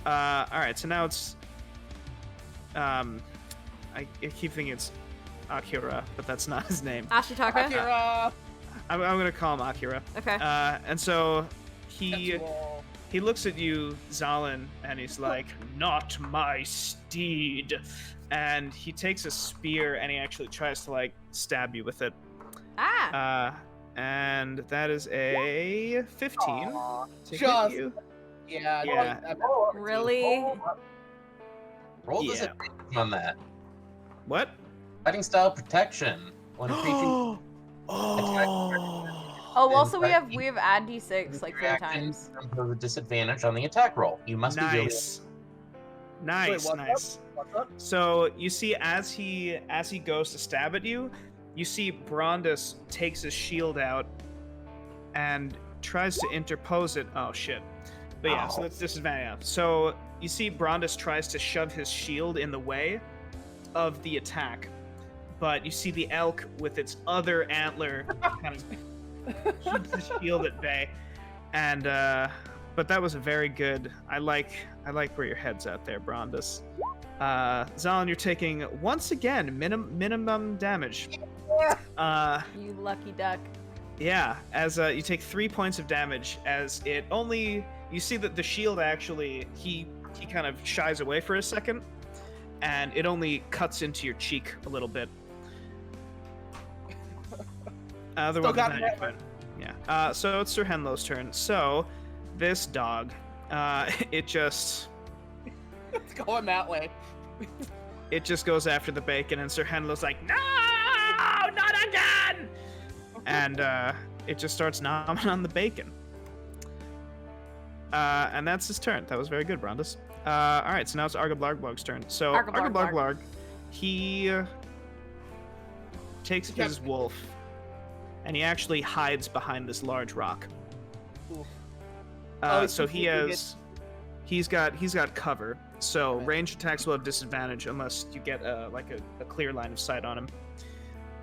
All right, so now it's I keep thinking it's Akira, but that's not his name. Ashitaka? Akira! I'm gonna call him Akira. Okay. And so he looks at you, Zalin, and he's like, "Not my steed." And he takes a spear and he actually tries to like stab you with it. And that is a 15 to hit you. Yeah. Yeah. Really? Roll Yeah. disadvantage on that. What? Fighting style protection. When a creature Oh, also we have add d6 like 4 times. With a disadvantage on the attack roll. You must be Nice. Nice, Wait, nice. What's up? So you see, as he goes to stab at you, you see Brondus takes his shield out and tries to interpose it. Oh shit! But yeah, so that's disadvantage. Yeah. So you see, Brondus tries to shove his shield in the way of the attack, but you see the elk with its other antler kind of keeps the shield at bay, and but that was a very good. I like where your head's at there, Brondus. Zalin, you're taking once again minimum damage. You lucky duck. Yeah, as you take 3 points of damage, as it only you see that the shield actually he kind of shies away for a second, and it only cuts into your cheek a little bit. Otherwise, yeah. So it's Sir Henlo's turn. So this dog, it just It's going that way. it just goes after the bacon, and Sir Henlo's like, no, not again! And it just starts nomming on the bacon. And that's his turn. That was very good, Brondus. All right, so now it's Argablargblarg's turn. So Argablargblarg, he takes his wolf, and he actually hides behind this large rock. So he's got cover. So range attacks will have disadvantage unless you get a clear line of sight on him.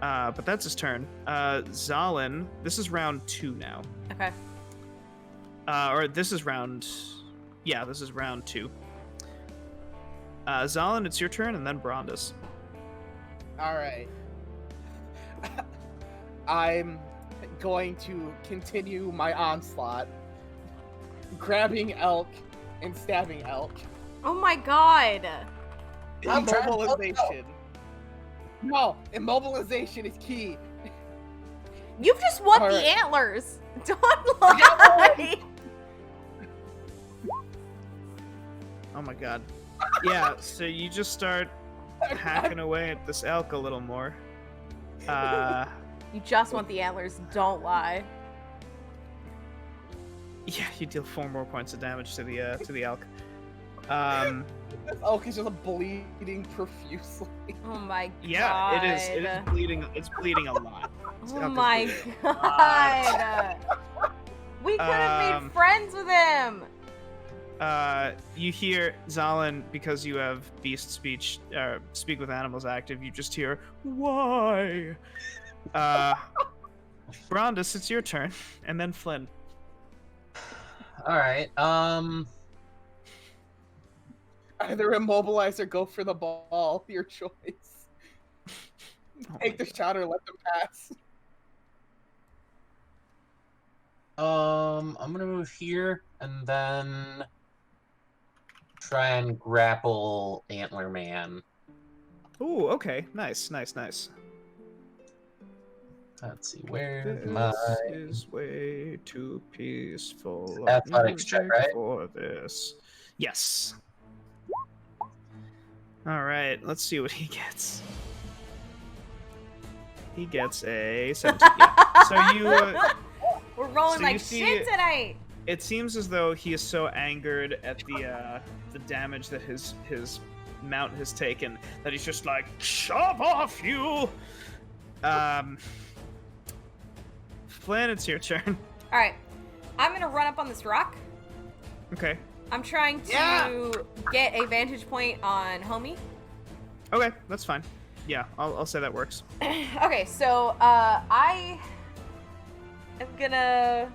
But that's his turn. Zalin, this is round 2 now. Okay. Or this is round... Yeah, this is round 2. Zalin, it's your turn, and then Brondus. Alright. I'm going to continue my onslaught. grabbing elk and stabbing elk. Oh my god. Immobilization. No, immobilization is key. You've just won All the right. antlers. Don't lie. Oh my god. Yeah, so you just start hacking away at this elk a little more. You just want the antlers. Don't lie. Yeah, you deal 4 more points of damage to the elk. This elk is just bleeding profusely. Oh my Yeah, god. it is. It is bleeding. It's bleeding a lot. This Oh elk is my bleeding. god. We could have made friends with him. You hear Zalin, because you have beast speech, speak with animals active. You just hear why. Brondus, it's your turn, and then Flynn. All right. Either immobilize or go for the ball. Your choice. Oh Take my the shot or let them pass. I'm gonna move here and then try and grapple Antler Man. Ooh, okay, nice. Let's see, where's my This is way too peaceful. Athletics check, right? For this. Yes. All right, let's see what he gets. He gets a 17. Yeah. So you. We're rolling So like you see shit it- tonight. It seems as though he is so angered at the damage that his mount has taken that he's just like, shove off, you. Flynn, it's your turn. All right, I'm gonna run up on this rock. Okay. I'm trying to get a vantage point on homie. Okay, that's fine. Yeah, I'll say that works. Okay, so I am gonna.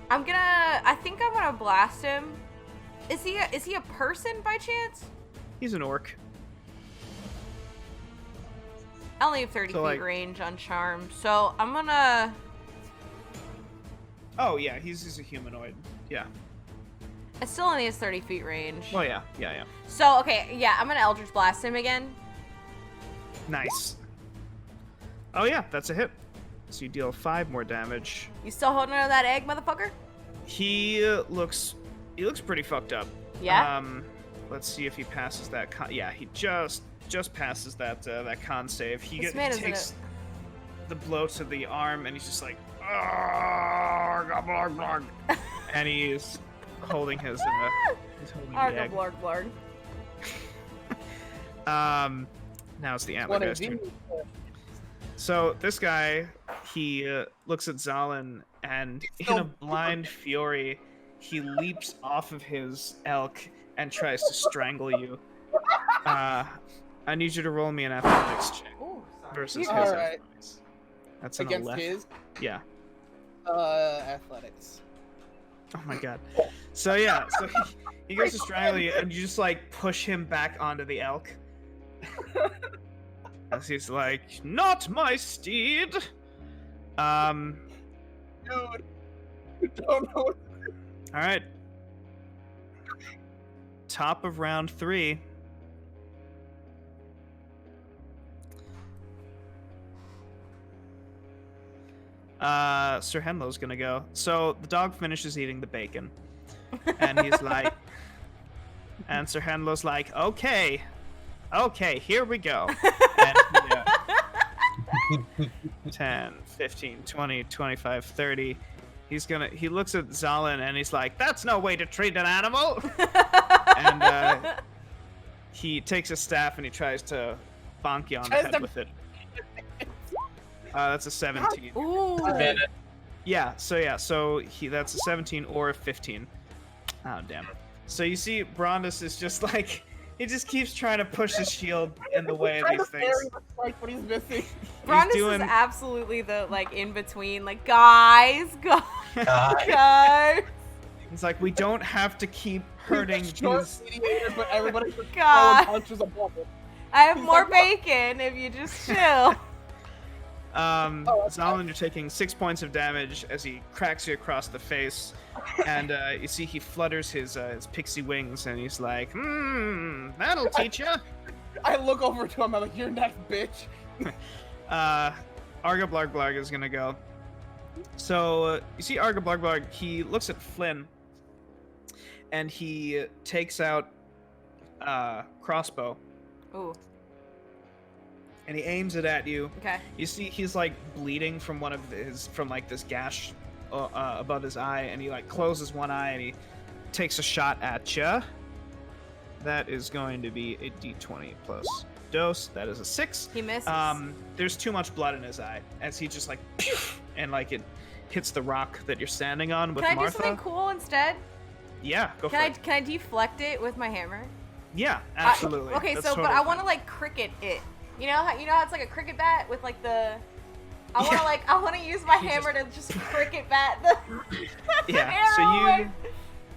I think I'm gonna blast him. Is he a person by chance? He's an orc. I only have 30 So, feet like- range on charm, so I'm gonna. Oh yeah, he's a humanoid. Yeah. I still only has 30 feet range. Well, yeah. So okay, yeah, I'm gonna Eldritch Blast him again. Nice. Oh yeah, that's a hit. So you deal 5 more damage. You still holding on to that egg, motherfucker? He looks pretty fucked up. Yeah. Let's see if he passes that con. Yeah, he just passes that con save. He This man is takes the blow to the arm, and he's just like, "Argh, blarg, blarg." And he's holding his he's holding the Arga egg. blarg blarg. Now it's the antler What a guy's turn. genius. So this guy, he looks at Zalin, and in a blind fury, he leaps off of his elk and tries to strangle you. I need you to roll me an athletics check Ooh, sorry. versus his All right. athletics. That's an Against 11. his Yeah. athletics. Oh my god. So yeah, so he goes to strangle you, and you just like push him back onto the elk. As he's like, "Not my steed." Dude, I don't know. All right. Top of round 3. Sir Henlo's gonna go. So the dog finishes eating the bacon, and he's like, and Sir Henlo's like, okay, here we go. And he, 10, 15, 20, 25, 30. He looks at Zalin and he's like, that's no way to treat an animal. And he takes a staff and he tries to bonk you on the head with it. That's a 17. Ooh. So that's a 17 or a 15. Oh damn. So you see Brondus is just like, he just keeps trying to push his shield in the way of these things. Like what he's missing. Brondus doing- is absolutely the like in between, like guys. It's like, we don't have to keep hurting Short these. mediator, but everybody just God. throwing punches above it. I have more bacon if you just chill. Zalin, you're taking 6 points of damage as he cracks you across the face, and you see he flutters his pixie wings, and he's like, that'll teach ya. I look over to him, I'm like, you're next, bitch. Arga Blarg Blarg is gonna go. So, you see Arga Blarg Blarg, he looks at Flynn, and he takes out crossbow. Ooh. And he aims it at you. Okay. You see he's like bleeding from from like this gash above his eye, and he like closes one eye and he takes a shot at you. That is going to be a d20 plus dose. That is a 6. He misses. There's too much blood in his eye as he just like and like it hits the rock that you're standing on with Can I Martha. do something cool instead? Yeah, go for it. Can I deflect it with my hammer? Yeah, absolutely. Okay, That's so totally but I fine. want to like cricket it. You know how it's like a cricket bat with like the. I want to use my hammer to just cricket bat the. Yeah. So arrow.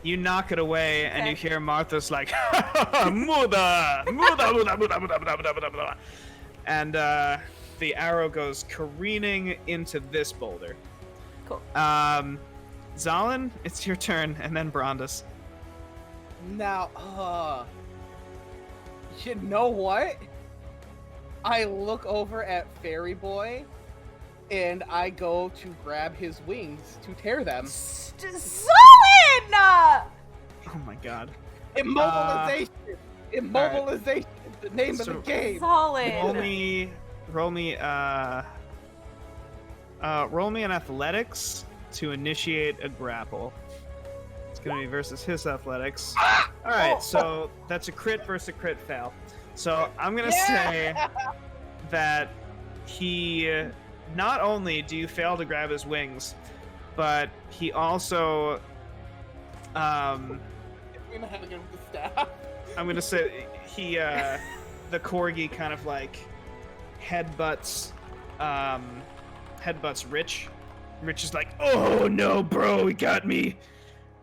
you knock it away, and Okay. you hear Martha's like, "Muda, muda, muda, muda, muda, muda, muda, muda," and the arrow goes careening into this boulder. Cool. Zalin, it's your turn, and then Brondus. Now, you know what? I look over at Fairy Boy, and I go to grab his wings to tear them. Solid! Oh my God. Immobilization! Immobilization is the name of So- the game! Solid. Roll me an athletics to initiate a grapple. It's gonna be versus his athletics. All right, so that's a crit versus a crit fail. So I'm gonna say that he not only do you fail to grab his wings, but he also I'm gonna have to get with the staff. I'm gonna say he the corgi kind of like headbutts Rich. Rich is like, oh no, bro, he got me.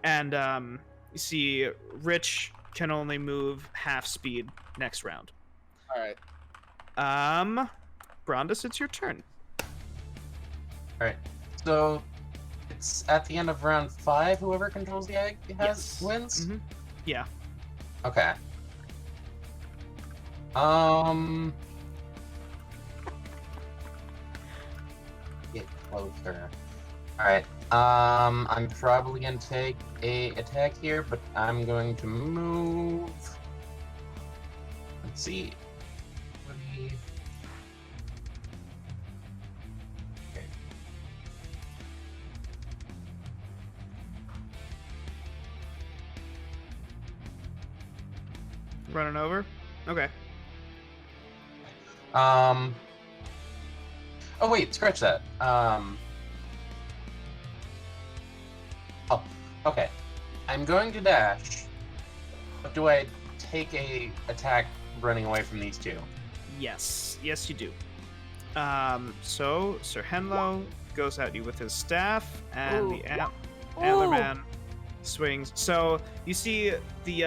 And you see Rich can only move half speed next round. Alright. Brondus, it's your turn. Alright. So it's at the end of round 5, whoever controls the egg wins? Mm-hmm. Yeah. Okay. Get closer. Alright. I'm probably gonna take a attack here, but I'm going to move. Let's see. 20. Okay. Running over? Okay. Oh wait, scratch that. Oh, okay. I'm going to dash. But do I take a attack running away from these two? Yes. Yes, you do. So Sir Henlo goes at you with his staff, and Ooh. the Antlerman swings. So you see the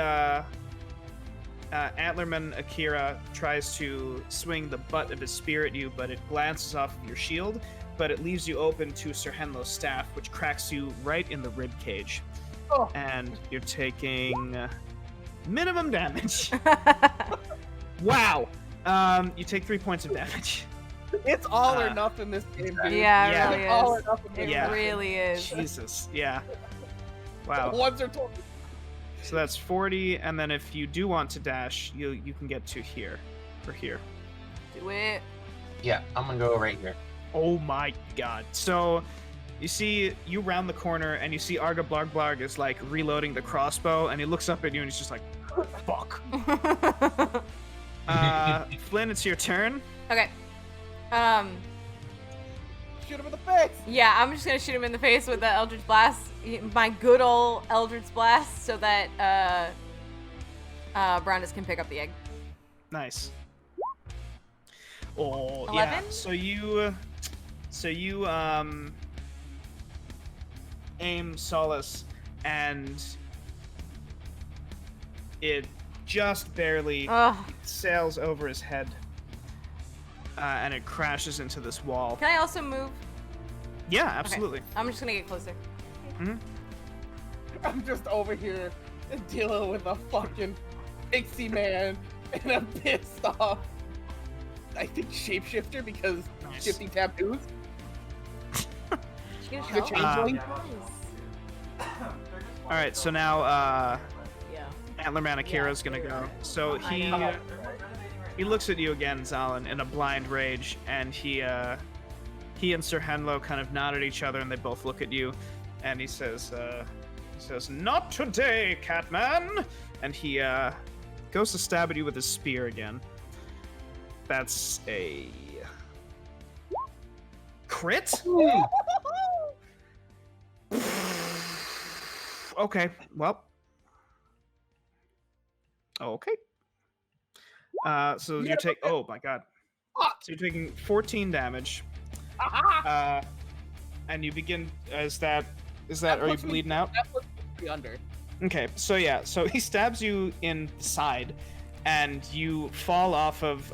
Antlerman Akira tries to swing the butt of his spear at you, but it glances off of your shield, but it leaves you open to Sir Henlo's staff, which cracks you right in the rib cage. Oh. And you're taking minimum damage. Wow. You take 3 points of damage. It's all or nothing in this game, dude. Yeah, Yeah. it really It's all or is. nothing. It Yeah. really is. Jesus. Yeah. Wow. Ones are told. So that's 40, and then if you do want to dash, you can get to here or here. Do it. Yeah, I'm gonna go right here. Oh my God. So you see, you round the corner and you see Arga Blarg Blarg is like reloading the crossbow, and he looks up at you and he's just like, fuck. Flynn, it's your turn. Okay. Shoot him in the face! Yeah, I'm just gonna shoot him in the face with the Eldritch Blast, my good old Eldritch Blast, so that Brandis can pick up the egg. Nice. Oh, 11? yeah. So you aim Solace, and it just barely Ugh. sails over his head. and it crashes into this wall. Can I also move? Yeah, absolutely. Okay. I'm just gonna get closer. Mm-hmm. I'm just over here dealing with a fucking pixie man and I'm pissed off. I think shapeshifter because Nice. shifting tattoos. She gonna The show? changeling. All right, so now Yeah. Antlerman Akira's gonna go. So he looks at you again, Zalin, in a blind rage, and he and Sir Henlo kind of nod at each other, and they both look at you, and he says, "Not today, Catman!" And he goes to stab at you with his spear again. That's a crit. Okay, well. Okay. So you take. Oh my god. So you're taking 14 damage. And you begin. Is that? Are you bleeding out? That puts me under. Okay. So yeah. So he stabs you in the side, and you fall off of.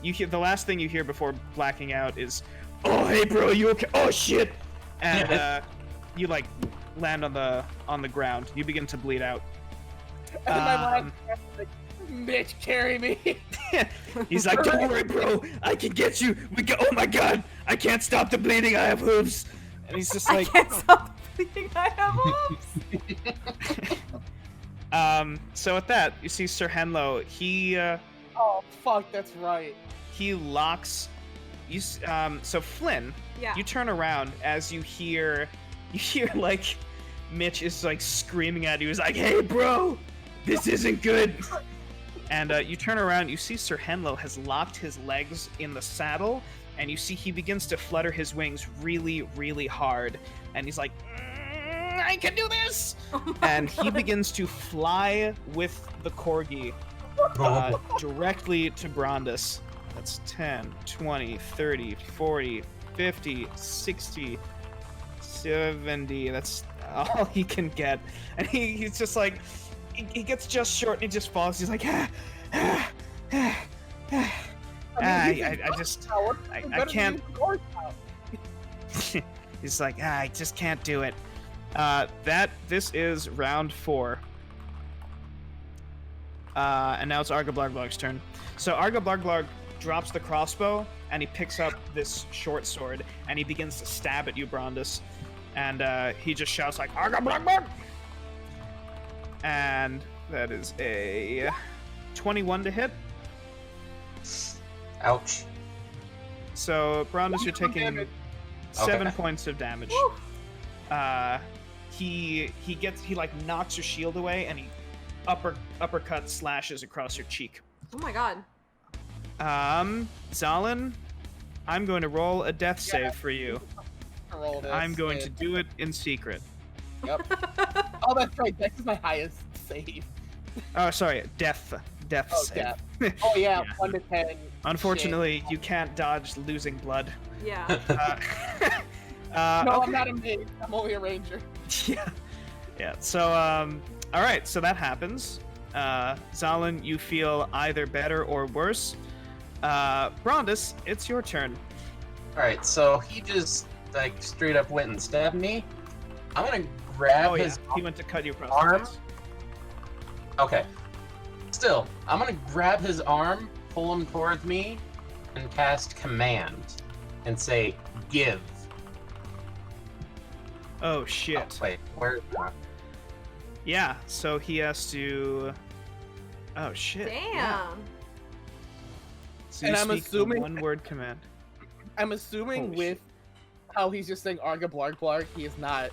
You hear the last thing you hear before blacking out is, "Oh hey bro, you okay? Oh shit!" And you like land on the ground. You begin to bleed out. And my mom's like, Mitch, carry me. He's like, "Don't worry, bro. I can get you. Oh my god, I can't stop the bleeding. I have hooves." And he's just like, I can't stop bleeding. I have hooves. So with that, you see Sir Henlo. He Oh fuck, that's right. he locks. You so Flynn. Yeah. You turn around as you hear like Mitch is like screaming at you. He's like, "Hey, bro, this isn't good." And you turn around, you see Sir Henlo has locked his legs in the saddle, and you see he begins to flutter his wings really, really hard. And he's like, "I can do this!" And he begins to fly with the corgi directly to Brondus. That's 10, 20, 30, 40, 50, 60, 70. That's all he can get. And he's just like... He gets just short and he just falls. He's like, I can't. He's like, I just can't do it. This is round 4. And now it's Arga Blargblog's turn. So Arga Blargblog drops the crossbow and he picks up this short sword and he begins to stab at you, Brondus. And he just shouts like, "Arga Blargblog!" And that is a 21 to hit. Ouch. So, Brondus, you're taking 7 Okay. points of damage. He like knocks your shield away and he uppercut slashes across your cheek. Oh my god. Zalin, I'm going to roll a death save for you. Roll this, I'm going to do it in secret. Yep. Oh, that's right. Dex is my highest save. Oh, sorry, death Oh, save. death. Oh yeah, Yeah. 1 to 10. Unfortunately, you can't dodge losing blood. Yeah. No, Okay. I'm not a mage. I'm only a ranger. Yeah. So, all right. So that happens. Zalin, you feel either better or worse. Brondus, it's your turn. Alright, so he just, like, straight up went and stabbed me. I'm gonna grab Oh yeah, his he went to cut you across arm. the face. Okay. Still, I'm gonna grab his arm, pull him towards me, and cast Command. And say, "Give." Oh shit. Oh, wait, where? Yeah. So he has to. Oh shit. Damn. Yeah. So And you I'm speak the assuming- one-word command. I'm assuming Holy with how he's just saying Arga Blarg Blarg, he is not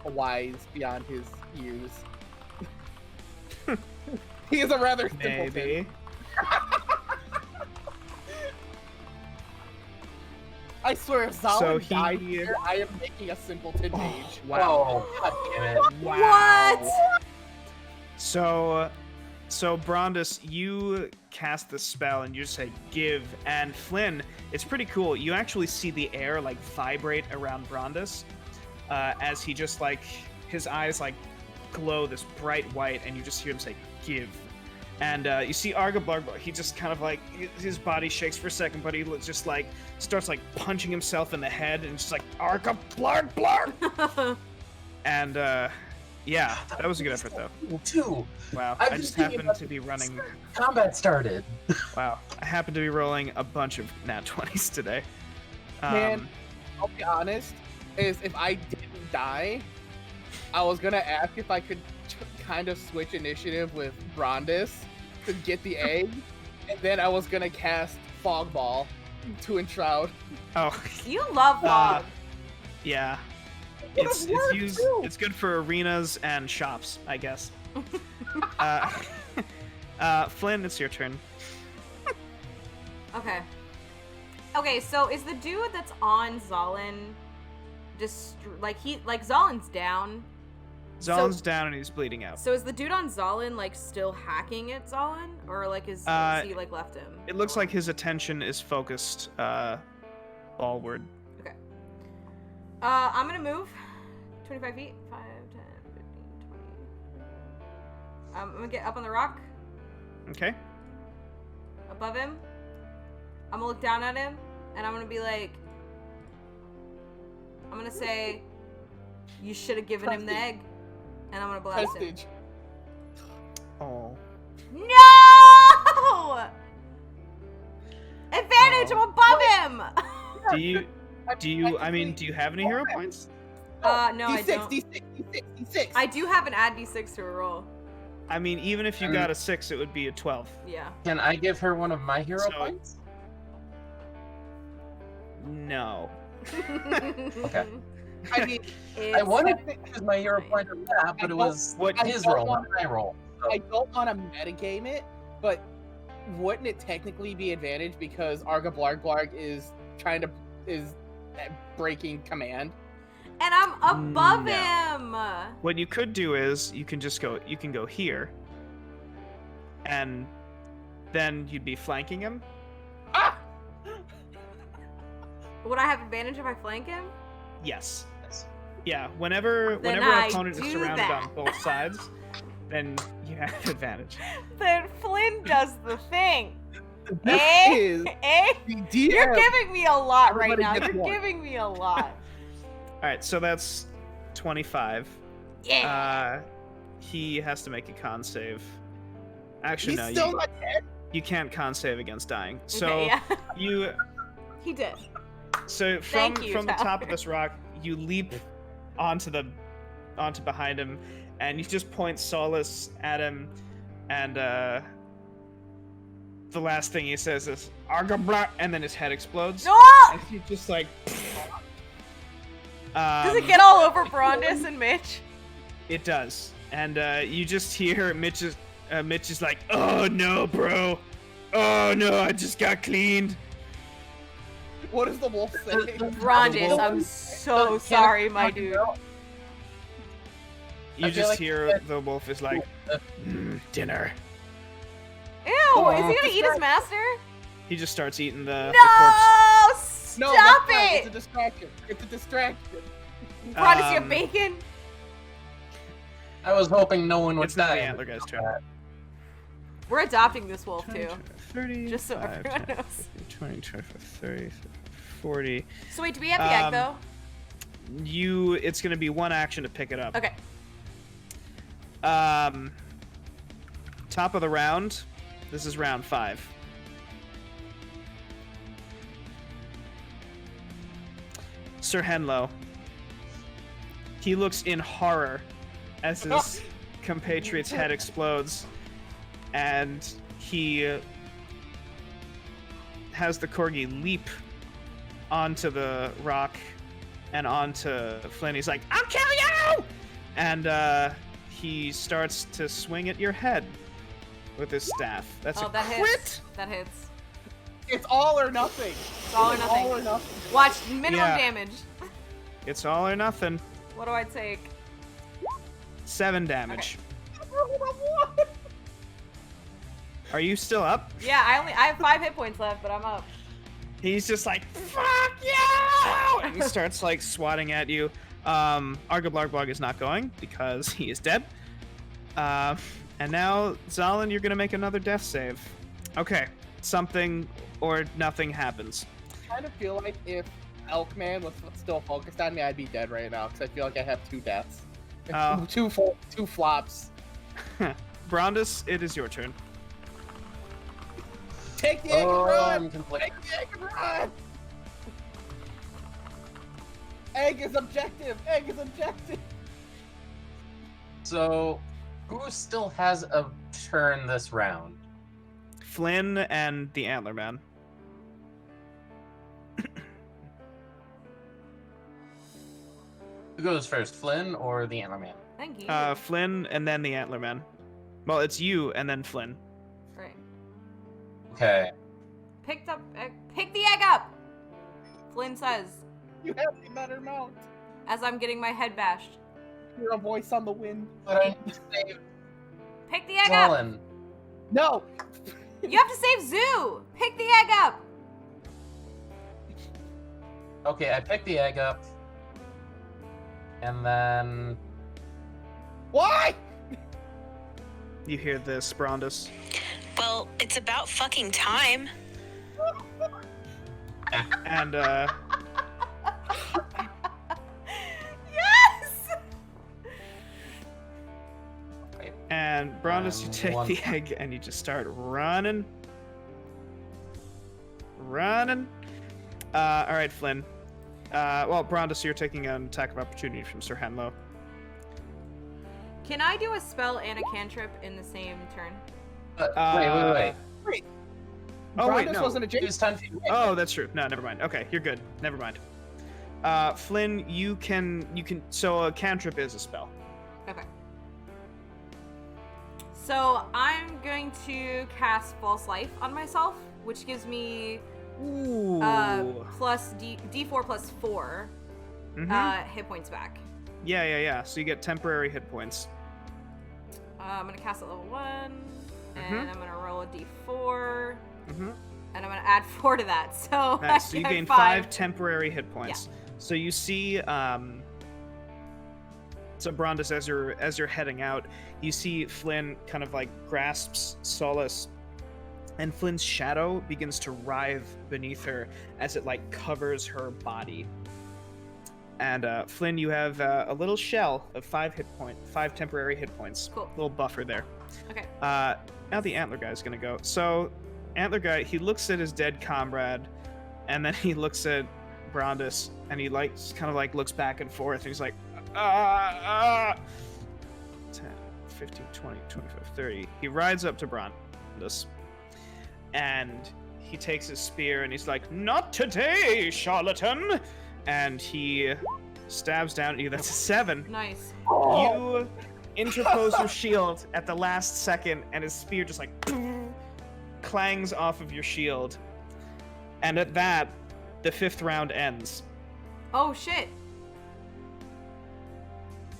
wise beyond his years. He is a rather simpleton. Maybe. I swear, if Zalin So he- died here, I am making a simpleton mage. Wow. Oh, God damn it. What? So Brondus, you cast the spell and you just say "give," and Flynn, it's pretty cool. You actually see the air like vibrate around Brondus as he just like his eyes like glow this bright white, and you just hear him say "give," And you see Arga Blargbar, he just kind of like, his body shakes for a second, but he just like starts like punching himself in the head and just like, Arga Blarg. And yeah, that was a good effort though. Too. Wow, I've I been just thinking happened about to be running. Combat started. Wow, I happened to be rolling a bunch of nat 20s today. Man, I'll be honest, is if I didn't die, I was gonna ask if I could kind of switch initiative with Brondis to get the egg, and then I was gonna cast Fog Ball to enshroud. Oh, You love fog. yeah. Would've worked, too. It's good for arenas and shops, I guess. Flynn, it's your turn. Okay. Okay, so is the dude that's on Zolin Zolin's down? Zolin's down and he's bleeding out. So is the dude on Zolin like still hacking at Zolin, or like is he like left him? It looks like his attention is focused ballward. Okay. I'm gonna move 25 feet. 5, 10, 15, 20. I'm gonna get up on the rock Okay. above him. I'm gonna look down at him, and I'm gonna be like, I'm gonna say, you should have given him the egg, and I'm gonna blast him. Prestige. Oh. No! Advantage! Oh. I'm above him. Do you have any hero points? No, I D6, don't. D6. I do have an add d6 to a roll. I mean, even if you got a 6, it would be a 12. Yeah. Can I give her one of my hero So- points? No. Okay. I mean, It's- I wanted to use my hero point on that, but it was his roll, not my roll. So. I don't want to metagame it, but wouldn't it technically be advantage because Arga Blarg is breaking command? And I'm above No. him. What you could do is you can go here, and then you'd be flanking him. Ah! Would I have advantage if I flank him? Yes. Yeah. Whenever Then an I opponent is do surrounded that. on both sides, then you have advantage. Then Flynn does the thing. This Eh? is Eh? the DM. You're giving me a lot right Everybody now. gets You're one. giving me a lot. All right, so that's 25. Yeah. He has to make a con save. Actually, He's no, still not dead. you can't con save against dying. So Okay, yeah. you He did. so from Thank you, from the top Tyler. of this rock, you leap onto behind him, and you just point Solace at him, and the last thing he says is "Arga blah," and then his head explodes. No! And he's just like. Does it get all over Brondis and Mitch? It does, and you just hear Mitch is like, "Oh no, bro! Oh no, I just got cleaned." What does the wolf say? Brondis, I'm so sorry, my dude. You I feel just like- hear the wolf is like, "Dinner." Ew, is he gonna eat his master? He just starts eating the corpse. No! No, Stop that's fine. it! It's a distraction. It's a distraction. Brondis, you have Um, bacon? I was hoping no one would It's not die. the antler guy's turn. We're adopting this wolf too. 30, Just so 5, everyone 10, knows. 20, 25, 30, 40. So wait, do we have the egg though? It's gonna be one action to pick it up. Okay. Top of the round. This is round 5. Sir Henlo. He looks in horror as his compatriot's head explodes, and he has the corgi leap onto the rock and onto Flynn. He's like, "I'll kill you!" And he starts to swing at your head with his staff. That's Oh, a that crit. hits. That hits. It's all or nothing. It's all or It's nothing. all or nothing. Watch minimum Yeah. damage. It's all or nothing. What do I take? 7 damage. Are you still up? Yeah, I have 5 hit points left, but I'm up. He's just like, "Fuck you!" And he starts like swatting at you. Arga Blarg is not going because he is dead. And now, Zalin, you're gonna make another death save. Okay, something or nothing happens. I kind of feel like if Elkman was still focused on me, I'd be dead right now, because I feel like I have 2 deaths. Oh. Two flops. Brondus, it is your turn. Take the egg and run! I'm conflicted. Take the egg and run! Egg is objective! Egg is objective! So, who still has a turn this round? Flynn and the Antler Man. Who goes first, Flynn or the Antler Man? Thank you. Flynn and then the Antler Man. Well, it's you and then Flynn. Right. Okay. Pick the egg up! Flynn says, You have a better mount. as I'm getting my head bashed. You're a voice on the wind. But I need to save Pick the egg up! Zalin. No! You have to save Zoo! Pick the egg up! Okay, I picked the egg up. And then... Why? You hear this, Brondus. Well, it's about fucking time. And, Yes! And Brondus, you take one- the egg and you just start running. Running. Alright, Flynn. Well, Brondus, you're taking an attack of opportunity from Sir Henlo. Can I do a spell and a cantrip in the same turn? Wait. Wait. Oh, wait, Brondus no. wasn't a It Jason. was 10 feet away. Oh, that's true. No, never mind. Okay, you're good. Never mind. Flynn, you can, so a cantrip is a spell. Okay. So I'm going to cast False Life on myself, which gives me Ooh. plus D4 plus 4 Mhm. hit points back. Yeah. So you get temporary hit points. I'm gonna cast at level 1, and Mhm. I'm gonna roll a D4, Mm-hmm. and I'm gonna add 4 to that. So Nice. So you I gain get 5 temporary hit points. So you see, so Brondus, as you're heading out, you see Flynn kind of like grasps Solace, and Flynn's shadow begins to writhe beneath her as it like covers her body. And Flynn, you have a little shell of 5 temporary hit points. Cool. Little buffer there. Okay. Now the Antler guy's gonna go. So, Antler guy, he looks at his dead comrade, and then he looks at Brondus, and he like kind of like looks back and forth, and he's like, 10, 15, 20, 25, 30. He rides up to Brondus, and he takes his spear, and he's like, "Not today, charlatan!" And he stabs down at you. That's a 7. Nice. You interpose your shield at the last second, and his spear just like clangs off of your shield. And at that, the 5th round ends. Oh shit.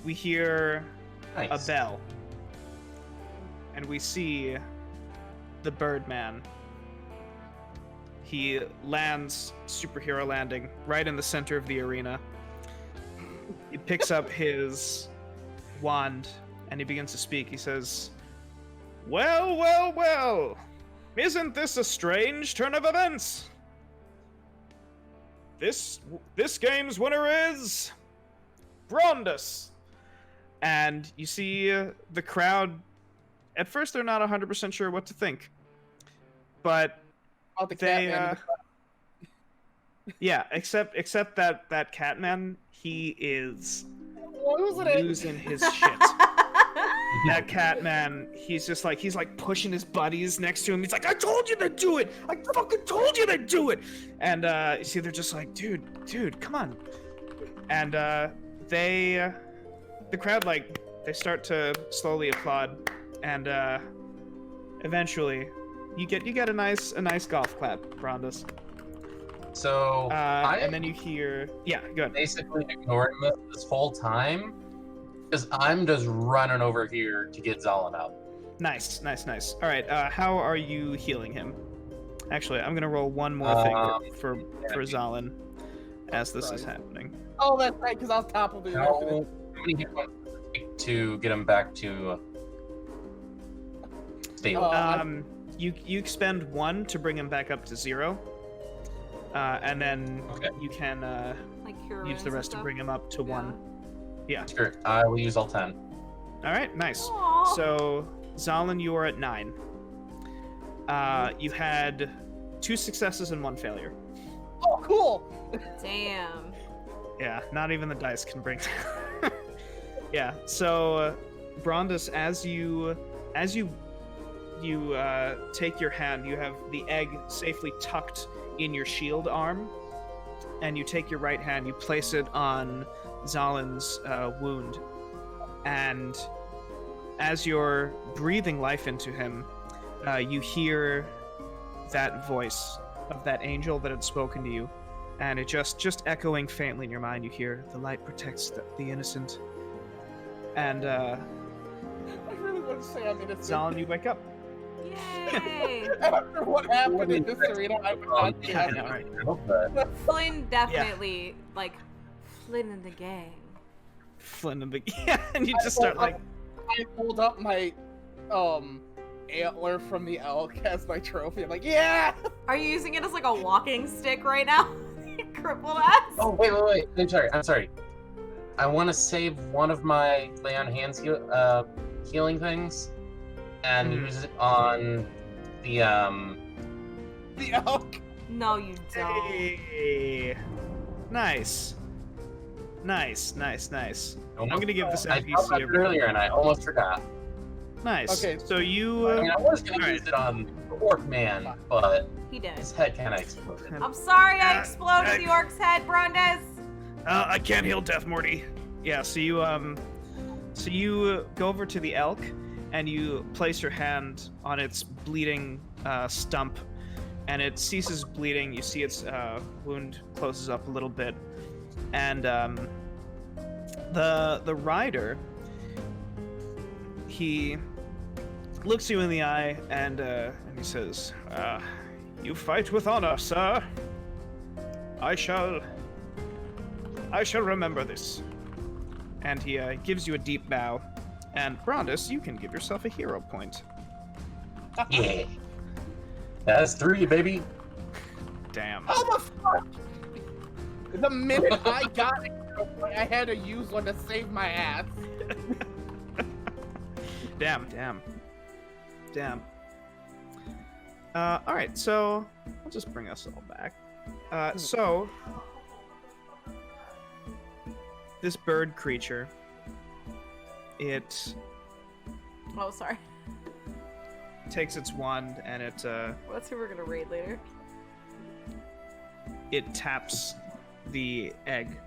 We hear Nice. a bell, and we see the Birdman. He lands, superhero landing, right in the center of the arena. He picks up his wand, and he begins to speak. He says, Well, isn't this a strange turn of events? This game's winner is Brondus. And you see the crowd, at first they're not 100% sure what to think. But About the they, Catman. yeah, except that Catman, he is Losing it. losing his shit. That Catman, he's like pushing his buddies next to him. He's like, I told you to do it! I fucking told you to do it! And you see, they're just like, dude, come on. And the crowd, like, they start to slowly applaud, and eventually you get a nice golf clap, Brondus. So, and then you hear, yeah, good. basically ignoring this whole time because I'm just running over here to get Zalin out. Nice. All right, how are you healing him? Actually, I'm gonna roll one more thing for Zalin as this is happening. Oh, that's right, because I was top of the How many hit points does it take to get him back to fail. You expend 1 to bring him back up to 0, and then you can Like use the rest to bring him up to 1. Yeah. Sure, I will use all 10. All right, nice. Aww. So, Zalin, you are at 9. You had 2 successes and 1 failure. Oh, cool. Damn. Yeah, not even the dice can bring. Yeah. So, Brondus, as you take your hand, you have the egg safely tucked in your shield arm, and you take your right hand, you place it on Zalin's wound, and as you're breathing life into him, you hear that voice of that angel that had spoken to you, and it just echoing faintly in your mind. You hear, "The light protects the innocent," and I really want to say I'm innocent. Zalin, you wake up. Yay! After what happened in this arena, I would not be I happy. know, right? I hope that. Flynn definitely, like, Flynn in the gang. Flynn and the yeah, and you just start like, I pulled up my antler from the elk as my trophy. I'm like, yeah. Are you using it as like a walking stick right now? Crippled ass? Oh, wait. I'm sorry. I want to save one of my lay on hands healing things and use it on the elk. No, you don't. hey, nice. I'm gonna give this I thought about NPC it earlier and I almost forgot. Nice. Okay. So you. I mean, I was gonna alright. use it on the orc man, but He did. his head kind of exploded. I'm sorry I exploded the orc's head, Brondez. I can't heal death, Morty. Yeah. So you go over to the elk, and you place your hand on its bleeding stump, and it ceases bleeding. You see its wound closes up a little bit, and the rider, he looks you in the eye and he says, "You fight with honor, sir. I shall remember this." And he gives you a deep bow. And Brondus, you can give yourself a hero point. Yeah. That's 3, baby. Damn. How the fuck? The minute I got it, I had to use one to save my ass. Damn. All right, so I'll just bring us all back. So this bird creature, it Oh, sorry. takes its wand and it Let's see, we're gonna raid later. it taps the egg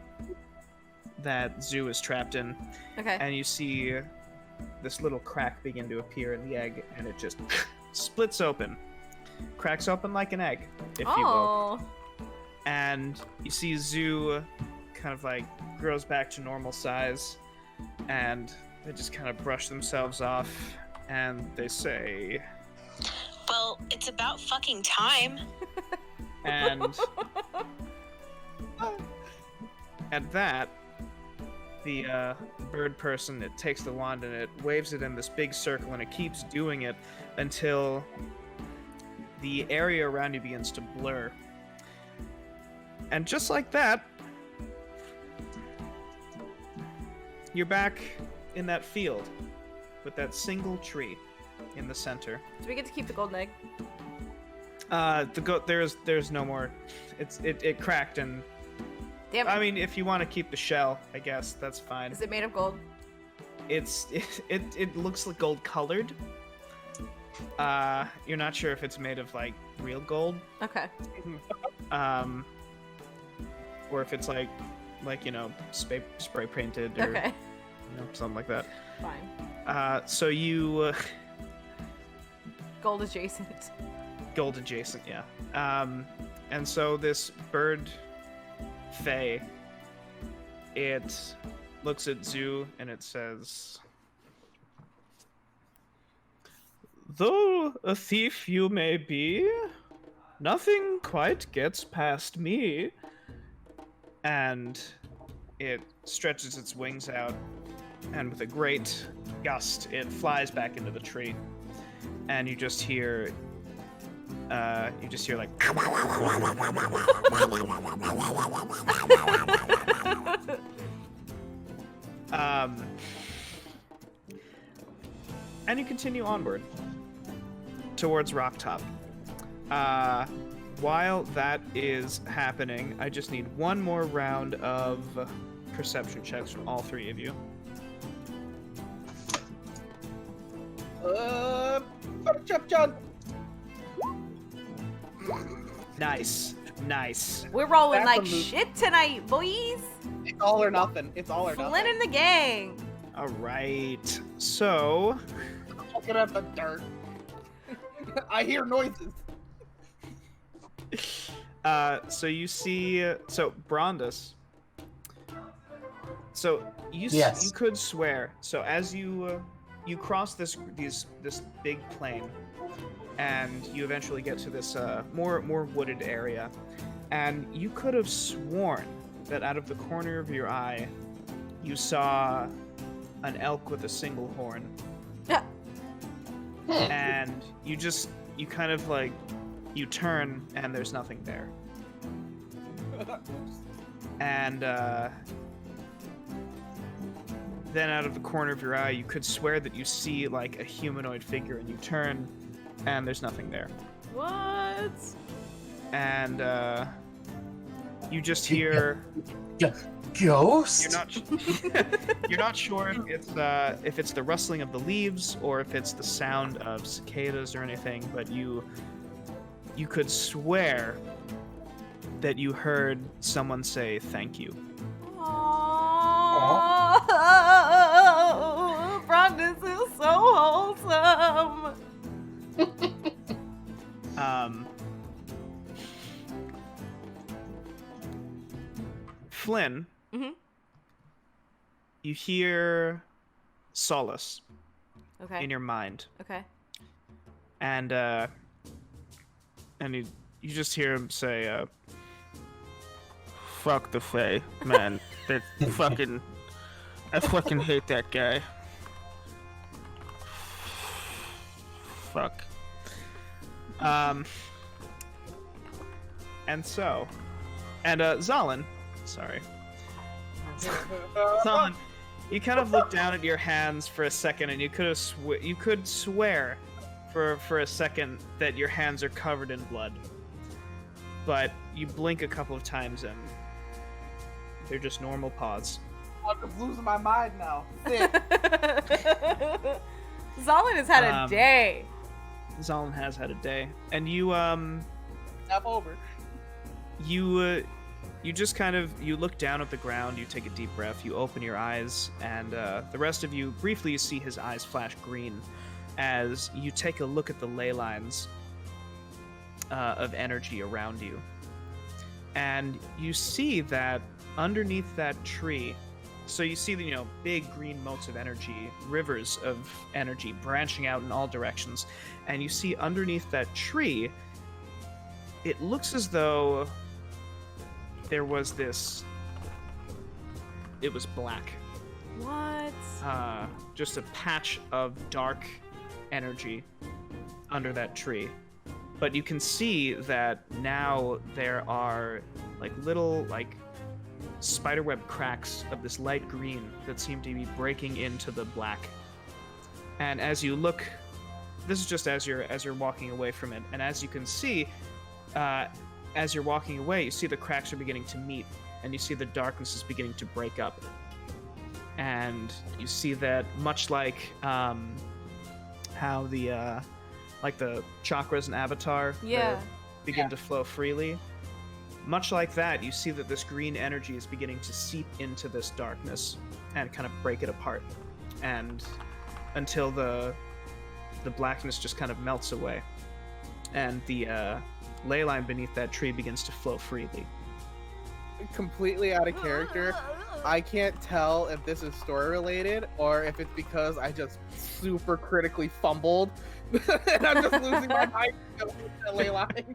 that Zoo is trapped in, Okay. and you see this little crack begin to appear in the egg, and it just splits open, cracks open like an egg, if you will. Oh. And you see Zoo kind of like grows back to normal size, and they just kind of brush themselves off, and they say, Well, it's about fucking time. and at that, the bird person, it takes the wand and it waves it in this big circle, and it keeps doing it until the area around you begins to blur. And just like that, you're back in that field with that single tree in the center. Do we get to keep the golden egg? There's no more. It cracked, and Damn it. I mean, if you want to keep the shell, I guess that's fine. Is it made of gold? It looks like gold colored. You're not sure if it's made of like real gold, Okay. or if it's like spray painted or Okay. something like that. Fine. So you Gold adjacent. gold adjacent, yeah. And so this bird fae, it looks at Zoo and it says, "Though a thief you may be, nothing quite gets past me." And it stretches its wings out, and with a great gust, it flies back into the tree. and you just hear like and you continue onward towards Rocktop. While that is happening, I just need one more round of perception checks from all three of you. John. Nice. We're rolling That's a like move. shit tonight, boys. It's all or nothing. It's all or Flynn nothing. and the gang. All right. So, Looking at the dirt. I hear noises. so you see, so Brondus. So you Yes. you could swear. So as you cross this big plain, and you eventually get to this more wooded area, and you could have sworn that out of the corner of your eye, you saw an elk with a single horn, and you kind of like you turn and there's nothing there, and then out of the corner of your eye, you could swear that you see like a humanoid figure, and you turn, and there's nothing there. What? And you just hear. Ghost? You're not sure if it's the rustling of the leaves or if it's the sound of cicadas or anything, but you could swear that you heard someone say thank you. Oh, Brondus is so wholesome. Flynn, Mm-hmm. you hear solace Okay. in your mind, Okay. and you just hear him say, "Fuck the Fae, man. That fucking, I fucking hate that guy. Fuck." And Zalin, sorry. Zalin, you kind of look down at your hands for a second, and you could swear for a second that your hands are covered in blood. But you blink a couple of times, and they're just normal paws. I'm just losing my mind now. Sick. Zalin has had a day. Zalin has had a day, and you Step over. you just kind of you look down at the ground, you take a deep breath, you open your eyes, and the rest of you briefly you see his eyes flash green as you take a look at the ley lines of energy around you, and you see that underneath that tree, so you see the big green motes of energy, rivers of energy branching out in all directions, and you see underneath that tree, it looks as though there was it was black. What? Just a patch of dark energy under that tree. But you can see that now there are little spiderweb cracks of this light green that seem to be breaking into the black. And as you look, this is just as you're walking away from it, and as you can see, as you're walking away, you see the cracks are beginning to meet, and you see the darkness is beginning to break up. And you see that much like how the chakras in Avatar begin to flow freely, much like that, you see that this green energy is beginning to seep into this darkness and kind of break it apart, and until the blackness just kind of melts away, and the ley line beneath that tree begins to flow freely. Completely out of character. I can't tell if this is story related or if it's because I just super critically fumbled and I'm just losing my mind with the ley line.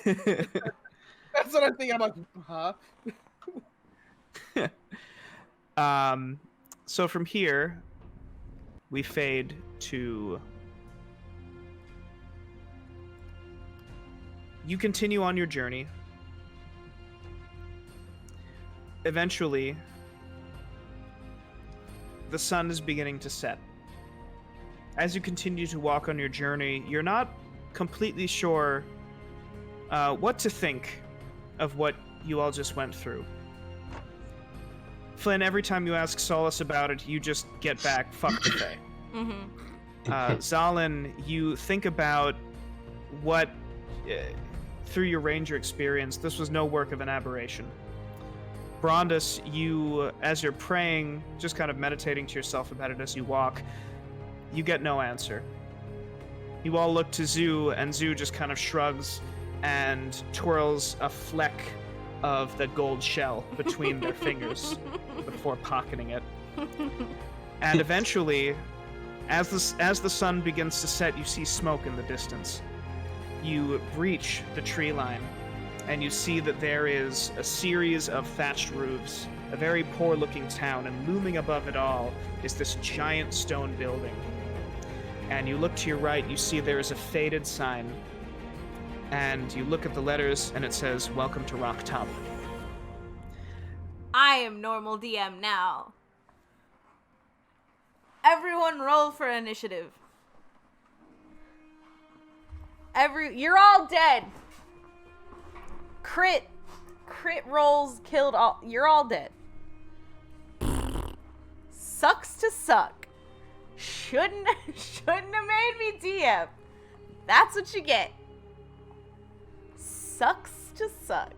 That's what I'm thinking. I'm like, huh? So from here, we fade to... You continue on your journey. Eventually, the sun is beginning to set. As you continue to walk on your journey, you're not completely sure what to think of what you all just went through. Flynn, every time you ask Solace about it, you just get back, fuck the Fae. Zalin, you think about what, through your ranger experience, this was no work of an aberration. Brondus, you, as you're praying, just kind of meditating to yourself about it as you walk, you get no answer. You all look to Zoo, and Zoo just kind of shrugs and twirls a fleck of the gold shell between their fingers before pocketing it. And eventually, as the sun begins to set, you see smoke in the distance. You reach the tree line, and you see that there is a series of thatched roofs, a very poor-looking town, and looming above it all is this giant stone building. And you look to your right, you see there is a faded sign, and you look at the letters, and it says, "Welcome to Rock Top." I am normal DM now. Everyone roll for initiative. You're all dead. Crit rolls killed all. You're all dead. Sucks to suck. Shouldn't have made me DM. That's what you get. Sucks to suck.